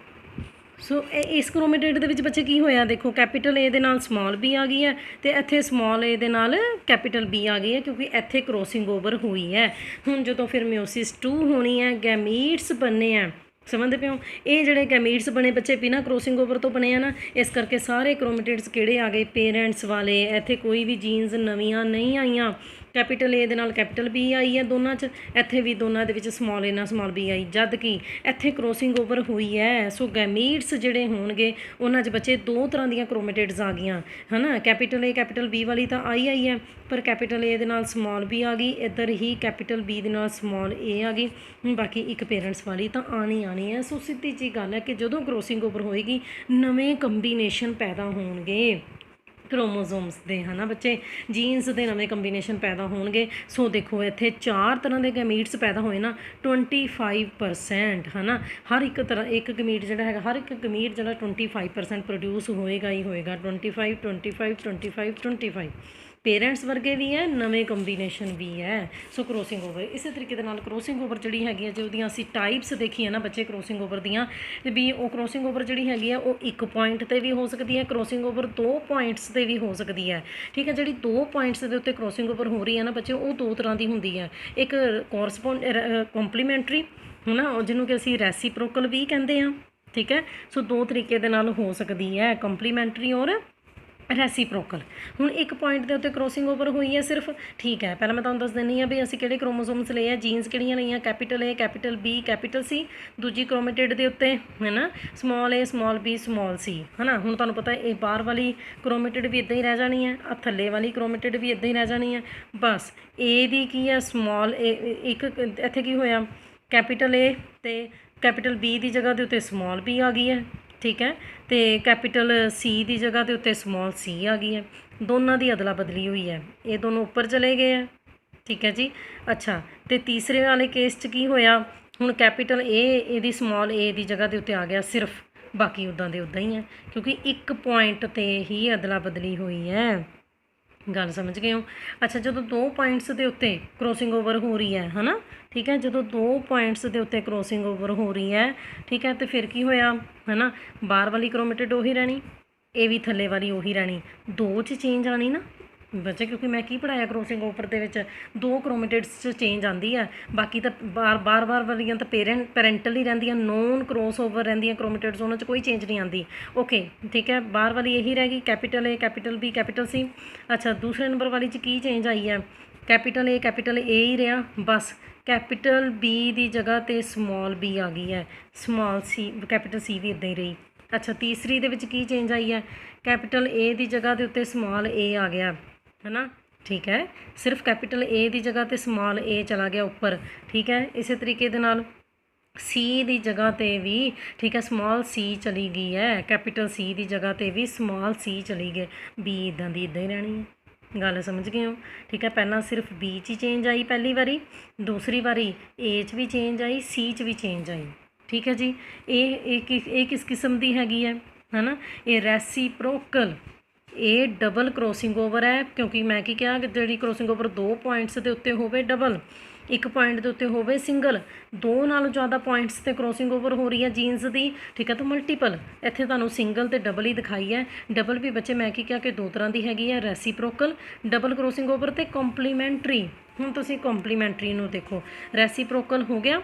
ਸੋ ਇਸ ਕ੍ਰੋਮੇਟਿਡ ਦੇ ਵਿੱਚ ਬੱਚੇ ਕੀ ਹੋਇਆ, ਦੇਖੋ ਕੈਪੀਟਲ ਏ ਦੇ ਨਾਲ ਸਮਾਲ ਬੀ ਆ ਗਈ ਹੈ, ਅਤੇ ਇੱਥੇ ਸਮਾਲ ਏ ਦੇ ਨਾਲ ਕੈਪੀਟਲ ਬੀ ਆ ਗਈ ਹੈ, ਕਿਉਂਕਿ ਇੱਥੇ ਕ੍ਰੋਸਿੰਗ ਓਵਰ ਹੋਈ ਹੈ। ਹੁਣ ਜਦੋਂ ਫਿਰ ਮਿਓਸਿਸ 2 ਹੋਣੀ ਹੈ, ਗੈਮੀਟਸ ਬਣਨੇ ਆ, ਸਮਝਦੇ ਪਿਓ। ਇਹ ਜਿਹੜੇ ਗੈਮੀਟਸ ਬਣੇ ਬੱਚੇ ਬਿਨਾਂ ਕ੍ਰੋਸਿੰਗ ਓਵਰ ਤੋਂ ਬਣੇ ਆ ਨਾ, ਇਸ ਕਰਕੇ ਸਾਰੇ ਕ੍ਰੋਮੇਟਿਡਸ ਕਿਹੜੇ ਆ ਗਏ, ਪੇਰੈਂਟਸ ਵਾਲੇ। ਇੱਥੇ ਕੋਈ ਵੀ ਜੀਨਸ ਨਵੀਆਂ ਨਹੀਂ ਆਈਆਂ, ਕੈਪੀਟਲ ਏ ਦੇ ਨਾਲ ਕੈਪੀਟਲ ਬੀ ਆਈ ਹੈ ਦੋਨਾਂ 'ਚ, ਇੱਥੇ ਵੀ ਦੋਨਾਂ ਦੇ ਵਿੱਚ ਸਮਾਲ ਏ ਨਾਲ ਸਮਾਲ ਬੀ ਆਈ, ਜਦ ਕਿ ਇੱਥੇ ਕ੍ਰੋਸਿੰਗ ਓਵਰ ਹੋਈ ਹੈ। ਸੋ ਗੈਮੀਟਸ ਜਿਹੜੇ ਹੋਣਗੇ ਉਹਨਾਂ 'ਚ ਬੱਚੇ ਦੋ ਤਰ੍ਹਾਂ ਦੀਆਂ ਕ੍ਰੋਮੇਟਿਡਸ ਆ ਗਈਆਂ, ਹੈ ਨਾ। ਕੈਪੀਟਲ ਏ ਕੈਪੀਟਲ ਬੀ ਵਾਲੀ ਤਾਂ ਆਈ ਹੈ, ਪਰ ਕੈਪੀਟਲ ਏ ਦੇ ਨਾਲ ਸਮਾਲ ਬੀ ਆ ਗਈ, ਇੱਧਰ ਹੀ ਕੈਪੀਟਲ ਬੀ ਦੇ ਨਾਲ ਸਮਾਲ ਏ ਆ ਗਈ, ਬਾਕੀ ਇੱਕ ਪੇਰੈਂਟਸ ਵਾਲੀ ਤਾਂ ਆਣੀ ਹੈ। ਸੋ ਸਿੱਧੀ ਜਿਹੀ ਗੱਲ ਹੈ ਕਿ ਜਦੋਂ ਕ੍ਰੋਸਿੰਗ ਓਵਰ ਹੋਏਗੀ ਨਵੇਂ ਕੰਬੀਨੇਸ਼ਨ ਪੈਦਾ ਹੋਣਗੇ ਕ੍ਰੋਮੋਸੋਮਸ ਦੇ, ਹੈ ਨਾ ਬੱਚੇ, ਜੀਨਸ ਦੇ ਨਵੇਂ ਕੰਬੀਨੇਸ਼ਨ ਪੈਦਾ ਹੋਣਗੇ। ਸੋ ਦੇਖੋ ਇੱਥੇ 4 ਤਰ੍ਹਾਂ ਦੇ ਗੈਮੀਟਸ ਪੈਦਾ ਹੋਏ ਨਾ, 25%, ਹੈ ਨਾ। ਹਰ ਇੱਕ ਤਰ੍ਹਾਂ ਇੱਕ ਗਮੀਟ ਜਿਹੜਾ ਹੈਗਾ, ਹਰ ਇੱਕ ਗਮੀਟ ਜਿਹੜਾ 25% ਪ੍ਰੋਡਿਊਸ ਹੋਏਗਾ ਹੀ ਹੋਏਗਾ, 25 ਪੇਰੈਂਟਸ ਵਰਗੇ ਵੀ ਹੈ, ਨਵੇਂ ਕੰਬੀਨੇਸ਼ਨ ਵੀ ਹੈ। ਸੋ ਕ੍ਰੋਸਿੰਗ ਓਵਰ ਇਸੇ ਤਰੀਕੇ ਦੇ ਨਾਲ ਕ੍ਰੋਸਿੰਗ ਓਵਰ ਜਿਹੜੀ ਹੈਗੀ ਹੈ, ਜੇ ਉਹਦੀਆਂ ਅਸੀਂ ਟਾਈਪਸ ਦੇਖੀਏ ਨਾ ਬੱਚੇ ਕ੍ਰੋਸਿੰਗ ਓਵਰ ਦੀਆਂ, ਤੇ ਵੀ ਉਹ ਕ੍ਰੋਸਿੰਗ ਓਵਰ ਜਿਹੜੀ ਹੈਗੀ ਆ ਉਹ 1 ਪੁਆਇੰਟ 'ਤੇ ਵੀ ਹੋ ਸਕਦੀ ਹੈ, ਕ੍ਰੋਸਿੰਗ ਓਵਰ 2 ਪੁਆਇੰਟਸ 'ਤੇ ਵੀ ਹੋ ਸਕਦੀ ਹੈ, ਠੀਕ ਹੈ। ਜਿਹੜੀ 2 ਪੁਆਇੰਟਸ ਦੇ ਉੱਤੇ ਕ੍ਰੋਸਿੰਗ ਓਵਰ ਹੋ ਰਹੀ ਹੈ ਨਾ ਬੱਚੇ, ਉਹ ਦੋ ਤਰ੍ਹਾਂ ਦੀ ਹੁੰਦੀ ਹੈ, ਇੱਕ ਕੰਪਲੀਮੈਂਟਰੀ, ਹੈ ਨਾ, ਜਿਹਨੂੰ ਕਿ ਅਸੀਂ ਰੈਸੀਪ੍ਰੋਕਲ ਵੀ ਕਹਿੰਦੇ ਹਾਂ, ਠੀਕ ਹੈ। ਸੋ ਦੋ ਤਰੀਕੇ ਦੇ ਨਾਲ ਹੋ ਸਕਦੀ ਹੈ, ਕੰਪਲੀਮੈਂਟਰੀ ਔਰ ਰੈਸੀਪ੍ਰੋਕਲ। ਹੁਣ 1 ਪੁਆਇੰਟ ਦੇ ਉੱਤੇ ਕ੍ਰੋਸਿੰਗ ਓਵਰ ਹੋਈ ਹੈ ਸਿਰਫ, ਠੀਕ ਹੈ। ਪਹਿਲਾਂ ਮੈਂ ਤੁਹਾਨੂੰ ਦੱਸ ਦਿੰਦੀ ਹਾਂ ਵੀ ਅਸੀਂ ਕਿਹੜੇ ਕ੍ਰੋਮੋਸੋਮਸ ਲਏ ਆ, ਜੀਨਸ ਕਿਹੜੀਆਂ ਲਈਆਂ, ਕੈਪੀਟਲ ਏ ਕੈਪੀਟਲ ਬੀ ਕੈਪੀਟਲ ਸੀ। ਦੂਜੀ ਕ੍ਰੋਮੇਟਿਡ ਦੇ ਉੱਤੇ ਹੈ ਨਾ ਸਮਾਲ ਏ ਸਮਾਲ ਬੀ ਸਮਾਲ ਸੀ, ਹੈ ਨਾ। ਹੁਣ ਤੁਹਾਨੂੰ ਪਤਾ ਇਹ ਬਾਹਰ ਵਾਲੀ ਕ੍ਰੋਮੇਟਿਡ ਵੀ ਇੱਦਾਂ ਹੀ ਰਹਿ ਜਾਣੀ ਹੈ, ਆ ਥੱਲੇ ਵਾਲੀ ਕ੍ਰੋਮੇਟਿਡ ਵੀ ਇੱਦਾਂ ਹੀ ਰਹਿ ਜਾਣੀ ਹੈ। ਬਸ ਏ ਦੀ ਕੀ ਹੈ, ਸਮਾਲ ਏ, ਇੱਕ ਇੱਥੇ ਕੀ ਹੋਇਆ, ਕੈਪੀਟਲ ਏ ਅਤੇ ਕੈਪੀਟਲ ਬੀ ਦੀ ਜਗ੍ਹਾ ਦੇ ਉੱਤੇ ਸਮਾਲ ਬੀ ਆ ਗਈ ਹੈ, ਠੀਕ ਹੈ। ਅਤੇ ਕੈਪੀਟਲ ਸੀ ਦੀ ਜਗ੍ਹਾ ਦੇ ਉੱਤੇ ਸਮਾਲ ਸੀ ਆ ਗਈ ਹੈ, ਦੋਨਾਂ ਦੀ ਅਦਲਾ ਬਦਲੀ ਹੋਈ ਹੈ, ਇਹ ਦੋਨੋਂ ਉੱਪਰ ਚਲੇ ਗਏ ਹੈ, ਠੀਕ ਹੈ ਜੀ। ਅੱਛਾ, ਅਤੇ ਤੀਸਰੇ ਵਾਲੇ ਕੇਸ 'ਚ ਕੀ ਹੋਇਆ, ਹੁਣ ਕੈਪੀਟਲ ਏ ਇਹਦੀ ਸਮਾਲ ਏ ਦੀ ਜਗ੍ਹਾ ਦੇ ਉੱਤੇ ਆ ਗਿਆ ਸਿਰਫ, ਬਾਕੀ ਉੱਦਾਂ ਦੇ ਉੱਦਾਂ ਹੀ ਹੈ, ਕਿਉਂਕਿ 1 ਪੁਆਇੰਟ 'ਤੇ ਹੀ ਅਦਲਾ ਬਦਲੀ ਹੋਈ ਹੈ। ਗੱਲ ਸਮਝ ਗਏ ਹੋ। ਅੱਛਾ, ਜਦੋਂ 2 ਪੁਆਇੰਟਸ ਦੇ ਉੱਤੇ ਕ੍ਰੋਸਿੰਗ ਓਵਰ ਹੋ ਰਹੀ ਹੈ ਨਾ, ਠੀਕ ਹੈ, ਜਦੋਂ 2 ਪੁਆਇੰਟਸ ਦੇ ਉੱਤੇ ਕ੍ਰੋਸਿੰਗ ਓਵਰ ਹੋ ਰਹੀ ਹੈ, ਠੀਕ ਹੈ, ਅਤੇ ਫਿਰ ਕੀ ਹੋਇਆ, ਹੈ ਨਾ, ਬਾਹਰ ਵਾਲੀ ਕ੍ਰੋਮੇਟਿਡ ਉਹੀ ਰਹਿਣੀ, ਇਹ ਵੀ ਥੱਲੇ ਵਾਲੀ ਉਹੀ ਰਹਿਣੀ, 2 'ਚ ਚੇਂਜ ਆਣੀ ਨਾ ਬੱਚੇ, ਕਿਉਂਕਿ ਮੈਂ ਕੀ ਪੜ੍ਹਾਇਆ ਕ੍ਰੋਸਿੰਗ ਓਵਰ ਦੇ ਵਿੱਚ, 2 ਕ੍ਰੋਮੇਟਿਡਸ 'ਚ ਚੇਂਜ ਆਉਂਦੀ ਹੈ, ਬਾਕੀ ਤਾਂ ਬਾਰ ਵਾਲੀਆਂ ਤਾਂ ਪੈਰੈਂਟਲ ਹੀ ਰਹਿੰਦੀਆਂ, ਨੋਨ ਕ੍ਰੋਸ ਓਵਰ ਰਹਿੰਦੀਆਂ ਕ੍ਰੋਮੇਟਿਡਸ, ਉਹਨਾਂ 'ਚ ਕੋਈ ਚੇਂਜ ਨਹੀਂ ਆਉਂਦੀ। ਓਕੇ, ਠੀਕ ਹੈ, ਬਾਹਰ ਵਾਲੀ ਇਹੀ ਰਹਿ ਗਈ, ਕੈਪੀਟਲ ਏ ਕੈਪੀਟਲ ਬੀ ਕੈਪੀਟਲ ਸੀ। ਅੱਛਾ, ਦੂਸਰੇ ਨੰਬਰ ਵਾਲੀ 'ਚ ਕੀ ਚੇਂਜ ਆਈ ਹੈ, ਕੈਪੀਟਲ ਏ ਹੀ ਰਿਹਾ, ਬਸ ਕੈਪੀਟਲ ਬੀ ਦੀ ਜਗ੍ਹਾ 'ਤੇ ਸਮਾਲ ਬੀ ਆ ਗਈ ਹੈ, ਸਮਾਲ ਸੀ ਕੈਪੀਟਲ ਸੀ ਵੀ ਇੱਦਾਂ ਹੀ ਰਹੀ। ਅੱਛਾ, ਤੀਸਰੀ ਦੇ ਵਿੱਚ ਕੀ ਚੇਂਜ ਆਈ ਹੈ, ਕੈਪੀਟਲ ਏ ਦੀ ਜਗ੍ਹਾ ਦੇ ਉੱਤੇ ਸਮਾਲ ਏ ਆ ਗਿਆ, ਹੈ ਨਾ, ਠੀਕ ਹੈ। ਸਿਰਫ ਕੈਪੀਟਲ ਏ ਦੀ ਜਗ੍ਹਾ 'ਤੇ ਸਮਾਲ ਏ ਚਲਾ ਗਿਆ ਉੱਪਰ, ਠੀਕ ਹੈ। ਇਸੇ ਤਰੀਕੇ ਦੇ ਨਾਲ ਸੀ ਦੀ ਜਗ੍ਹਾ 'ਤੇ ਵੀ, ਠੀਕ ਹੈ, ਸਮਾਲ ਸੀ ਚਲੀ ਗਈ ਹੈ, ਕੈਪੀਟਲ ਸੀ ਦੀ ਜਗ੍ਹਾ 'ਤੇ ਵੀ ਸਮਾਲ ਸੀ ਚਲੀ ਗਏ, ਬੀ ਇੱਦਾਂ ਦੀ ਇੱਦਾਂ ਹੀ ਰਹਿਣੀ ਹੈ। ਗੱਲ ਸਮਝ ਗਏ ਹੋ, ਠੀਕ ਹੈ। ਪਹਿਲਾਂ ਸਿਰਫ ਬੀ 'ਚ ਹੀ ਚੇਂਜ ਆਈ ਪਹਿਲੀ ਵਾਰੀ, ਦੂਸਰੀ ਵਾਰੀ ਏ 'ਚ ਵੀ ਚੇਂਜ ਆਈ, ਸੀ 'ਚ ਵੀ ਚੇਂਜ ਆਈ, ਠੀਕ ਹੈ ਜੀ। ਇਹ ਕਿਸ ਕਿਸਮ ਦੀ ਹੈਗੀ ਹੈ ਨਾ, ਇਹ ਰੈਸੀਪ੍ਰੋਕਲ, ਇਹ ਡਬਲ ਕ੍ਰੋਸਿੰਗ ਓਵਰ ਹੈ, ਕਿਉਂਕਿ ਮੈਂ ਕੀ ਕਿਹਾ ਕਿ ਜਿਹੜੀ ਕ੍ਰੋਸਿੰਗ ਓਵਰ 2 ਪੁਆਇੰਟਸ ਦੇ ਉੱਤੇ ਹੋਵੇ ਡਬਲ, ਇੱਕ ਪੁਆਇੰਟ ਦੇ ਉੱਤੇ ਹੋਵੇ ਸਿੰਗਲ, ਦੋ ਨਾਲੋਂ ਜ਼ਿਆਦਾ ਪੁਆਇੰਟਸ ਤੇ ਕ੍ਰੋਸਿੰਗ ਓਵਰ ਹੋ ਰਹੀ ਹੈ ਜੀਨਸ ਦੀ, ਠੀਕ ਹੈ, ਤਾਂ ਮਲਟੀਪਲ। ਇੱਥੇ ਤੁਹਾਨੂੰ ਸਿੰਗਲ ਤੇ ਡਬਲ ਹੀ ਦਿਖਾਈ ਹੈ। ਡਬਲ ਵੀ ਬੱਚੇ ਮੈਂ ਕੀ ਕਿਹਾ ਕਿ ਦੋ ਤਰ੍ਹਾਂ ਦੀ ਹੈਗੀ ਹੈ, ਰੈਸੀਪ੍ਰੋਕਲ ਡਬਲ ਕ੍ਰੋਸਿੰਗ ਓਵਰ ਤੇ ਕੰਪਲੀਮੈਂਟਰੀ। ਹੁਣ ਤੁਸੀਂ ਕੰਪਲੀਮੈਂਟਰੀ ਨੂੰ ਦੇਖੋ, ਰੈਸੀਪ੍ਰੋਕਲ ਹੋ ਗਿਆ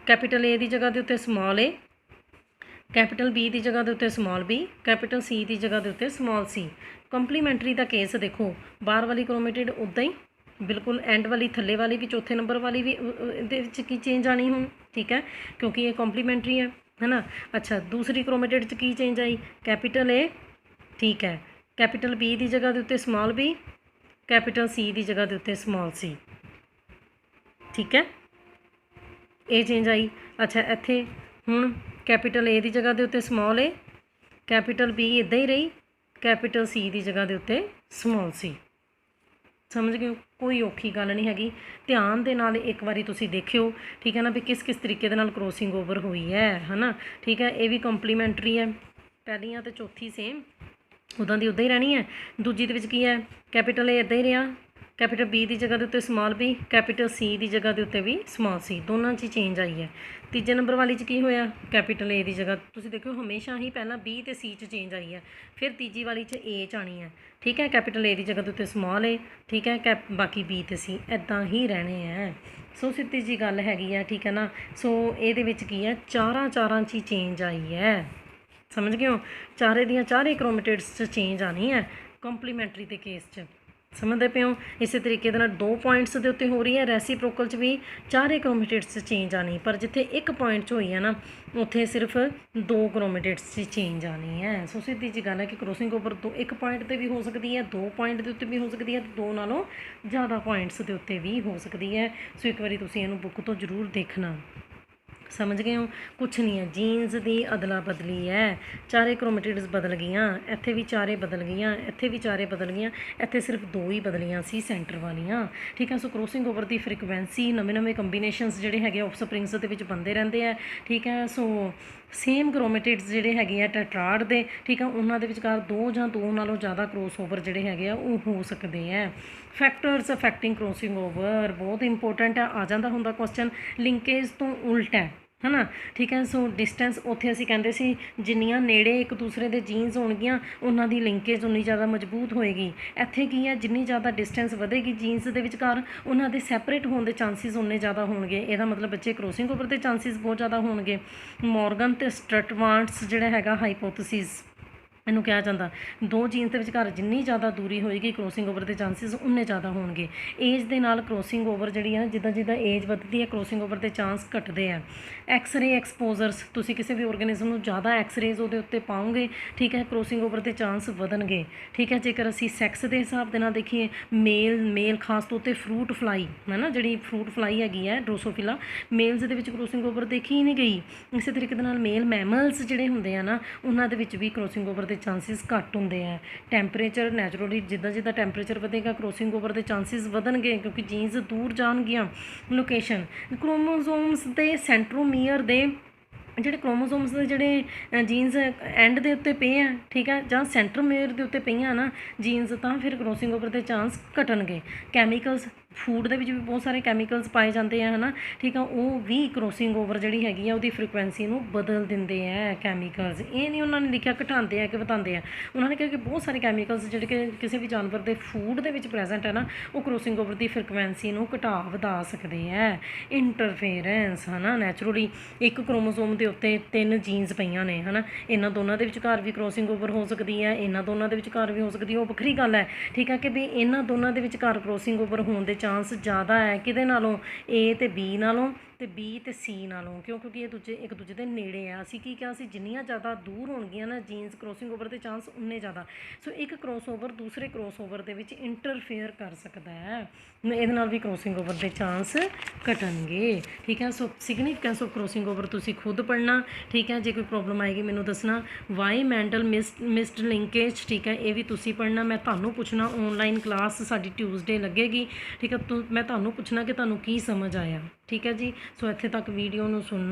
ਕੈਪੀਟਲ ਏ ਦੀ ਜਗ੍ਹਾ ਦੇ ਉੱਤੇ ਸਮਾਲ ਏ, ਕੈਪੀਟਲ ਬੀ ਦੀ ਜਗ੍ਹਾ ਦੇ ਉੱਤੇ ਸਮਾਲ ਬੀ, ਕੈਪੀਟਲ ਸੀ ਦੀ ਜਗ੍ਹਾ ਦੇ ਉੱਤੇ ਸਮਾਲ ਸੀ। ਕੰਪਲੀਮੈਂਟਰੀ ਦਾ ਕੇਸ ਦੇਖੋ, ਬਾਹਰ ਵਾਲੀ ਕ੍ਰੋਮੇਟਿਡ ਉੱਦਾਂ ਹੀ, ਬਿਲਕੁਲ ਐਂਡ ਵਾਲੀ ਥੱਲੇ ਵਾਲੀ ਵੀ ਚੌਥੇ ਨੰਬਰ ਵਾਲੀ ਵੀ ਇਹਦੇ ਵਿੱਚ ਕੀ ਚੇਂਜ ਆਣੀ ਹੁਣ, ਠੀਕ ਹੈ, ਕਿਉਂਕਿ ਇਹ ਕੰਪਲੀਮੈਂਟਰੀ ਹੈ ਨਾ। ਅੱਛਾ, ਦੂਸਰੀ ਕ੍ਰੋਮੇਟਿਡ 'ਚ ਕੀ ਚੇਂਜ ਆਈ, ਕੈਪੀਟਲ ਏ, ਠੀਕ ਹੈ, ਕੈਪੀਟਲ ਬੀ ਦੀ ਜਗ੍ਹਾ ਦੇ ਉੱਤੇ ਸਮਾਲ ਬੀ, ਕੈਪੀਟਲ ਸੀ ਦੀ ਜਗ੍ਹਾ ਦੇ ਉੱਤੇ ਸਮਾਲ ਸੀ, ਠੀਕ ਹੈ, ਇਹ ਚੇਂਜ ਆਈ। ਅੱਛਾ, ਇੱਥੇ ਹੁਣ ਕੈਪੀਟਲ ਏ ਦੀ ਜਗ੍ਹਾ ਦੇ ਉੱਤੇ ਸਮਾਲ ਏ, ਕੈਪੀਟਲ ਬੀ ਇੱਦਾਂ ਹੀ ਰਹੀ, ਕੈਪੀਟਲ ਸੀ ਦੀ ਜਗ੍ਹਾ ਦੇ ਉੱਤੇ ਸਮਾਲ ਸੀ। ਸਮਝ ਗਏ, ਕੋਈ ਔਖੀ ਗੱਲ ਨਹੀਂ ਹੈਗੀ। ਧਿਆਨ ਦੇ ਨਾਲ ਇੱਕ ਵਾਰੀ ਤੁਸੀਂ ਦੇਖਿਓ, ਠੀਕ ਹੈ ਨਾ, ਵੀ ਕਿਸ ਕਿਸ ਤਰੀਕੇ ਦੇ ਨਾਲ ਕ੍ਰੋਸਿੰਗ ਓਵਰ ਹੋਈ ਹੈ ਨਾ, ਠੀਕ ਹੈ। ਇਹ ਵੀ ਕੰਪਲੀਮੈਂਟਰੀ ਹੈ, ਪਹਿਲੀਆਂ ਤੇ ਚੌਥੀ ਸੇਮ ਉੱਦਾਂ ਦੀ ਉੱਦਾਂ ਹੀ ਰਹਿਣੀ ਹੈ। ਦੂਜੀ ਦੇ ਵਿੱਚ ਕੀ ਹੈ, ਕੈਪੀਟਲ ਏ ਇੱਦਾਂ ਹੀ ਰਿਹਾ, ਕੈਪੀਟਲ ਬੀ ਦੀ ਜਗ੍ਹਾ ਦੇ ਉੱਤੇ ਸਮਾਲ ਬੀ, ਕੈਪੀਟਲ ਸੀ ਦੀ ਜਗ੍ਹਾ ਦੇ ਉੱਤੇ ਵੀ ਸਮਾਲ ਸੀ, ਦੋਨਾਂ 'ਚ ਹੀ ਚੇਂਜ ਆਈ ਹੈ। ਤੀਜੇ ਨੰਬਰ ਵਾਲੀ 'ਚ ਕੀ ਹੋਇਆ, ਕੈਪੀਟਲ ਏ ਦੀ ਜਗ੍ਹਾ ਤੁਸੀਂ ਦੇਖੋ ਹਮੇਸ਼ਾ ਹੀ ਪਹਿਲਾਂ ਬੀ ਅਤੇ ਸੀ 'ਚ ਚੇਂਜ ਆਈ ਹੈ, ਫਿਰ ਤੀਜੀ ਵਾਲੀ 'ਚ ਏ 'ਚ ਆਣੀ ਹੈ, ਠੀਕ ਹੈ। ਕੈਪੀਟਲ ਏ ਦੀ ਜਗ੍ਹਾ ਦੇ ਉੱਤੇ ਸਮਾਲ ਏ, ਠੀਕ ਹੈ, ਬਾਕੀ ਬੀ ਅਤੇ ਸੀ ਇੱਦਾਂ ਹੀ ਰਹਿਣੇ ਹੈ। ਸੋ ਸਿੱਧੀ ਜੀ ਗੱਲ ਹੈਗੀ ਹੈ, ਠੀਕ ਹੈ ਨਾ। ਸੋ ਇਹਦੇ ਵਿੱਚ ਕੀ ਹੈ, ਚਾਰਾਂ 'ਚ ਹੀ ਚੇਂਜ ਆਈ ਹੈ। ਸਮਝ ਗਏ ਹੋ, ਚਾਰੇ ਦੀਆਂ ਚਾਰੇ ਕ੍ਰੋਮੇਟਿਡਸ 'ਚ ਚੇਂਜ ਆਣੀ ਹੈ ਕੰਪਲੀਮੈਂਟਰੀ ਦੇ ਕੇਸ 'ਚ। ਸਮਝਦੇ ਪਏ ਹੋ। ਇਸੇ ਤਰੀਕੇ ਦੇ ਨਾਲ 2 ਪੁਆਇੰਟਸ ਦੇ ਉੱਤੇ ਹੋ ਰਹੀ ਹੈ, ਰੈਸੀਪ੍ਰੋਕਲ 'ਚ ਵੀ ਚਾਰੇ ਕ੍ਰੋਮੇਟਿਡਸ 'ਚ ਚੇਂਜ ਆਣੀ, ਪਰ ਜਿੱਥੇ ਇੱਕ ਪੁਆਇੰਟ 'ਚ ਹੋਈ ਹੈ ਨਾ, ਉੱਥੇ ਸਿਰਫ 2 ਕ੍ਰੋਮੇਟਿਡਸ 'ਚ ਚੇਂਜ ਆਣੀ ਹੈ। ਸੋ ਸਿੱਧੀ ਜੀ ਗੱਲ ਹੈ ਕਿ ਕ੍ਰੋਸਿੰਗ ਓਵਰ ਇੱਕ ਪੁਆਇੰਟ 'ਤੇ ਵੀ ਹੋ ਸਕਦੀ ਹੈ, 2 ਪੁਆਇੰਟ ਦੇ ਉੱਤੇ ਵੀ ਹੋ ਸਕਦੀ ਹੈ, 2 ਨਾਲੋਂ ਜ਼ਿਆਦਾ ਪੁਆਇੰਟਸ ਦੇ ਉੱਤੇ ਵੀ ਹੋ ਸਕਦੀ ਹੈ। ਸੋ ਇੱਕ ਵਾਰੀ ਤੁਸੀਂ ਇਹਨੂੰ ਬੁੱਕ ਤੋਂ ਜ਼ਰੂਰ ਦੇਖਣਾ। ਸਮਝ ਗਏ ਹੋ, ਕੁਛ ਨਹੀਂ ਹੈ, ਜੀਨਸ ਦੀ ਅਦਲਾ ਬਦਲੀ ਹੈ, ਚਾਰੇ ਕ੍ਰੋਮੇਟਿਡਸ ਬਦਲ ਗਈਆਂ, ਇੱਥੇ ਵੀ ਚਾਰੇ ਬਦਲ ਗਈਆਂ, ਇੱਥੇ ਵੀ ਚਾਰੇ ਬਦਲ ਗਈਆਂ, ਇੱਥੇ ਸਿਰਫ 2 ਹੀ ਬਦਲੀਆਂ ਸੀ ਸੈਂਟਰ ਵਾਲੀਆਂ, ਠੀਕ ਹੈ। ਸੋ ਕ੍ਰੋਸਿੰਗ ਓਵਰ ਦੀ ਫ੍ਰੀਕੁਐਂਸੀ ਨਵੇਂ ਕੰਬੀਨੇਸ਼ਨਸ ਜਿਹੜੇ ਹੈਗੇ ਆਫਸਪ੍ਰਿੰਗਸ ਦੇ ਵਿੱਚ ਬਣਦੇ ਰਹਿੰਦੇ ਆ, ਠੀਕ ਹੈ। ਸੋ ਸੇਮ ਕ੍ਰੋਮੇਟਿਡਸ ਜਿਹੜੇ ਹੈਗੇ ਆ ਟੈਟਰਾਡ ਦੇ, ਠੀਕ ਆ, ਉਹਨਾਂ ਦੇ ਵਿਚਕਾਰ 2 ਜਾਂ 2 ਨਾਲੋਂ ਜ਼ਿਆਦਾ ਕ੍ਰੋਸ ਓਵਰ ਜਿਹੜੇ ਹੈਗੇ ਆ ਉਹ ਹੋ ਸਕਦੇ ਆ। ਫੈਕਟਰਸ ਅਫੈਕਟਿੰਗ ਕ੍ਰੋਸਿੰਗ ਓਵਰ ਬਹੁਤ ਇੰਪੋਰਟੈਂਟ ਆ ਜਾਂਦਾ ਹੁੰਦਾ ਕੁਐਸਚਨ, ਲਿੰਕੇਜ ਤੋਂ ਉਲਟ ਹੈ ਨਾ, ਠੀਕ ਹੈ। ਸੋ ਡਿਸਟੈਂਸ ਉੱਥੇ ਅਸੀਂ ਕਹਿੰਦੇ ਸੀ ਜਿੰਨੀਆਂ ਨੇੜੇ ਇੱਕ ਦੂਸਰੇ ਦੇ ਜੀਨਸ ਹੋਣਗੀਆਂ ਉਹਨਾਂ ਦੀ ਲਿੰਕੇਜ ਉਨੀ ਜ਼ਿਆਦਾ ਮਜ਼ਬੂਤ ਹੋਏਗੀ। ਇੱਥੇ ਕੀ ਹੈ, ਜਿੰਨੀ ਜ਼ਿਆਦਾ ਡਿਸਟੈਂਸ ਵਧੇਗੀ ਜੀਨਸ ਦੇ ਵਿਚਕਾਰ, ਉਹਨਾਂ ਦੇ ਸੈਪਰੇਟ ਹੋਣ ਦੇ ਚਾਂਸਿਸ ਉਨੇ ਜ਼ਿਆਦਾ ਹੋਣਗੇ। ਇਹਦਾ ਮਤਲਬ ਬੱਚੇ ਕ੍ਰੋਸਿੰਗ ਓਵਰ ਦੇ ਚਾਂਸਿਸ ਬਹੁਤ ਜ਼ਿਆਦਾ ਹੋਣਗੇ। ਮੋਰਗਨ ਅਤੇ ਸਟਰਟਵਾਂਟਸ ਜਿਹੜਾ ਹੈਗਾ ਹਾਈਪੋਥੇਸਿਸ ਇਹਨੂੰ ਕਿਹਾ ਜਾਂਦਾ, 2 ਜੀਨਸ ਦੇ ਵਿਚਕਾਰ ਜਿੰਨੀ ਜ਼ਿਆਦਾ ਦੂਰੀ ਹੋਏਗੀ ਕ੍ਰੋਸਿੰਗ ਓਵਰ ਦੇ ਚਾਂਸਿਸ ਉਨੇ ਜ਼ਿਆਦਾ ਹੋਣਗੇ। ਏਜ ਦੇ ਨਾਲ ਕ੍ਰੋਸਿੰਗ ਓਵਰ ਜਿਹੜੀ ਹੈ, ਜਿੱਦਾਂ ਜਿੱਦਾਂ ਏਜ ਵੱਧਦੀ ਹੈ ਕ੍ਰੋਸਿੰਗ ਓਵਰ ਦੇ ਚਾਂਸ ਘਟਦੇ ਆ। ਐਕਸ-ਰੇ ਐਕਸਪੋਜ਼ਰਸ, ਤੁਸੀਂ ਕਿਸੇ ਵੀ ਆਰਗੇਨਿਜ਼ਮ ਨੂੰ ਜ਼ਿਆਦਾ ਐਕਸ-ਰੇਜ਼ ਉਹਦੇ ਉੱਤੇ ਪਾਓਗੇ, ਠੀਕ ਹੈ, ਕ੍ਰੋਸਿੰਗ ਓਵਰ ਦੇ ਚਾਂਸ ਵਧਣਗੇ, ਠੀਕ ਹੈ। ਜੇਕਰ ਅਸੀਂ ਸੈਕਸ ਦੇ ਹਿਸਾਬ ਦੇ ਨਾਲ ਦੇਖੀਏ, ਮੇਲ ਖਾਸ ਤੌਰ 'ਤੇ ਫਰੂਟ ਫਲਾਈ ਹੈ ਨਾ, ਜਿਹੜੀ ਫਰੂਟ ਫਲਾਈ ਹੈਗੀ ਹੈ ਡਰੋਸੋਫਿਲਾ, ਮੇਲਸ ਦੇ ਵਿੱਚ ਕ੍ਰੋਸਿੰਗ ਓਵਰ ਦੇਖੀ ਹੀ ਨਹੀਂ ਗਈ। ਇਸੇ ਤਰੀਕੇ ਦੇ ਨਾਲ ਮੇਲ ਮੈਮਲਸ ਜਿਹੜੇ ਹੁੰਦੇ ਆ ਨਾ, ਉਹਨਾਂ ਦੇ ਵਿੱਚ ਵੀ ਕ੍ਰੋਸਿੰਗ ਓਵਰ ਦੇ ਚਾਂਸਿਸ ਘੱਟ ਹੁੰਦੇ ਆ। ਟੈਂਪਰੇਚਰ ਨੈਚੁਰਲੀ ਜਿੱਦਾਂ ਕ੍ਰੋਸਿੰਗ ਵਧੇਗਾ ਕ੍ਰੋਸਿੰਗ ਓਵਰ ਦੇ ਚਾਂਸਿਸ ਵਧਣਗੇ, ਕਿਉਂਕਿ ਜੀਨਸ ਦੂਰ ਜਾਣਗੀਆਂ। ਲੋਕੇਸ਼ਨ, ਕ੍ਰੋਮੋਜ਼ੋਮਸ ਦੇ ਸੈਂਟਰੋਮੀਅਰ ਦੇ ਜਿਹੜੇ ਕ੍ਰੋਮੋਜ਼ੋਮਸ ਦੇ ਜਿਹੜੇ ਜੀਨਸ ਐਂਡ ਦੇ ਉੱਤੇ ਪਏ ਆ, ਠੀਕ ਹੈ, ਜਾਂ ਸੈਂਟਰੋਮੀਅਰ ਦੇ ਉੱਤੇ ਪਈਆਂ ਨਾ ਜੀਨਸ, ਤਾਂ ਫਿਰ ਕ੍ਰੋਸਿੰਗ ਓਵਰ ਦੇ ਚਾਂਸ ਘਟਣਗੇ। ਕੈਮੀਕਲਸ, ਫੂਡ ਦੇ ਵਿੱਚ ਵੀ ਬਹੁਤ ਸਾਰੇ ਕੈਮੀਕਲਸ ਪਾਏ ਜਾਂਦੇ ਆ ਹੈ ਨਾ, ਠੀਕ ਆ, ਉਹ ਵੀ ਕ੍ਰੋਸਿੰਗ ਓਵਰ ਜਿਹੜੀ ਹੈਗੀ ਆ ਉਹਦੀ ਫ੍ਰੀਕੁਐਂਸੀ ਨੂੰ ਬਦਲ ਦਿੰਦੇ ਆ ਕੈਮੀਕਲਸ। ਇਹ ਨਹੀਂ ਉਹਨਾਂ ਨੇ ਲਿਖਿਆ ਘਟਾਉਂਦੇ ਆ ਕਿ ਵਧਾਉਂਦੇ ਆ, ਉਹਨਾਂ ਨੇ ਕਿਹਾ ਕਿ ਬਹੁਤ ਸਾਰੇ ਕੈਮੀਕਲਸ ਜਿਹੜੇ ਕਿ ਕਿਸੇ ਵੀ ਜਾਨਵਰ ਦੇ ਫੂਡ ਦੇ ਵਿੱਚ ਪ੍ਰੈਜ਼ੈਂਟ ਹੈ ਨਾ, ਉਹ ਕ੍ਰੋਸਿੰਗ ਓਵਰ ਦੀ ਫ੍ਰੀਕੁਐਂਸੀ ਨੂੰ ਘਟਾ ਵਧਾ ਸਕਦੇ ਆ। ਇੰਟਰਫੇਰੈਂਸ ਹੈ ਨਾ, ਨੈਚੁਰਲੀ ਇੱਕ ਕ੍ਰੋਮੋਜ਼ੋਮ ਦੇ ਉੱਤੇ 3 ਜੀਨਸ ਪਈਆਂ ਨੇ ਹੈ ਨਾ, ਇਹਨਾਂ ਦੋਨਾਂ ਦੇ ਵਿਚਕਾਰ ਵੀ ਕ੍ਰੋਸਿੰਗ ਓਵਰ ਹੋ ਸਕਦੀ ਹੈ, ਇਹਨਾਂ ਦੋਨਾਂ ਦੇ ਵਿਚਕਾਰ ਵੀ ਹੋ ਸਕਦੀ ਹੈ, ਉਹ ਵੱਖਰੀ ਗੱਲ ਹੈ, ਠੀਕ ਹੈ, ਕਿ ਵੀ ਇਹਨਾਂ ਦੋਨਾਂ ਦੇ ਵਿਚਕਾਰ ਕ੍ਰੋਸਿੰਗ ਓਵਰ ਹੋਣ ਦੇ ਚਾਂਸ ਜ਼ਿਆਦਾ ਹੈ ਕਿਹਦੇ ਨਾਲੋਂ, ਏ ਅਤੇ ਬੀ ਨਾਲੋਂ, ਤੇ ਬੀ ਅਤੇ ਸੀ ਨਾਲੋਂ। ਕਿਉਂਕਿ ਇਹ ਇੱਕ ਦੂਜੇ ਦੇ ਨੇੜੇ ਆ। ਅਸੀਂ ਕੀ ਕਿਹਾ ਸੀ, ਜਿੰਨੀਆਂ ਜ਼ਿਆਦਾ ਦੂਰ ਹੋਣਗੀਆਂ ਨਾ ਜੀਨਸ, ਕ੍ਰੋਸਿੰਗ ਓਵਰ ਦੇ ਚਾਂਸ ਉਨੇ ਜ਼ਿਆਦਾ। ਸੋ ਇੱਕ ਕ੍ਰੋਸ ਓਵਰ ਦੂਸਰੇ ਕ੍ਰੋਸ ਓਵਰ ਦੇ ਵਿੱਚ ਇੰਟਰਫੇਅਰ ਕਰ ਸਕਦਾ ਹੈ, ਇਹਦੇ ਨਾਲ ਵੀ ਕ੍ਰੋਸਿੰਗ ਓਵਰ ਦੇ ਚਾਂਸ ਘਟਣਗੇ, ਠੀਕ ਹੈ। ਸੋ ਸਿਗਨੀਫਿਕੈਂਸ ਆਫ ਕ੍ਰੋਸਿੰਗ ਓਵਰ ਤੁਸੀਂ ਖੁਦ ਪੜ੍ਹਨਾ, ਠੀਕ ਹੈ। ਜੇ ਕੋਈ ਪ੍ਰੋਬਲਮ ਆਏਗੀ ਮੈਨੂੰ ਦੱਸਣਾ। ਵਾਈ ਮੈਂਟਲ ਮਿਸਡ ਲਿੰਕੇਜ, ਠੀਕ ਹੈ, ਇਹ ਵੀ ਤੁਸੀਂ ਪੜ੍ਹਨਾ। ਮੈਂ ਤੁਹਾਨੂੰ ਪੁੱਛਣਾ, ਔਨਲਾਈਨ ਕਲਾਸ ਸਾਡੀ ਟਿਊਜ਼ਡੇ ਲੱਗੇਗੀ, ਠੀਕ ਹੈ, ਮੈਂ ਤੁਹਾਨੂੰ ਪੁੱਛਣਾ ਕਿ ਤੁਹਾਨੂੰ ਕੀ ਸਮਝ ਆਇਆ, ਠੀਕ ਹੈ ਜੀ। ਸੋ ਇੱਥੇ ਤੱਕ ਵੀਡੀਓ ਨੂੰ ਸੁਣਨਾ।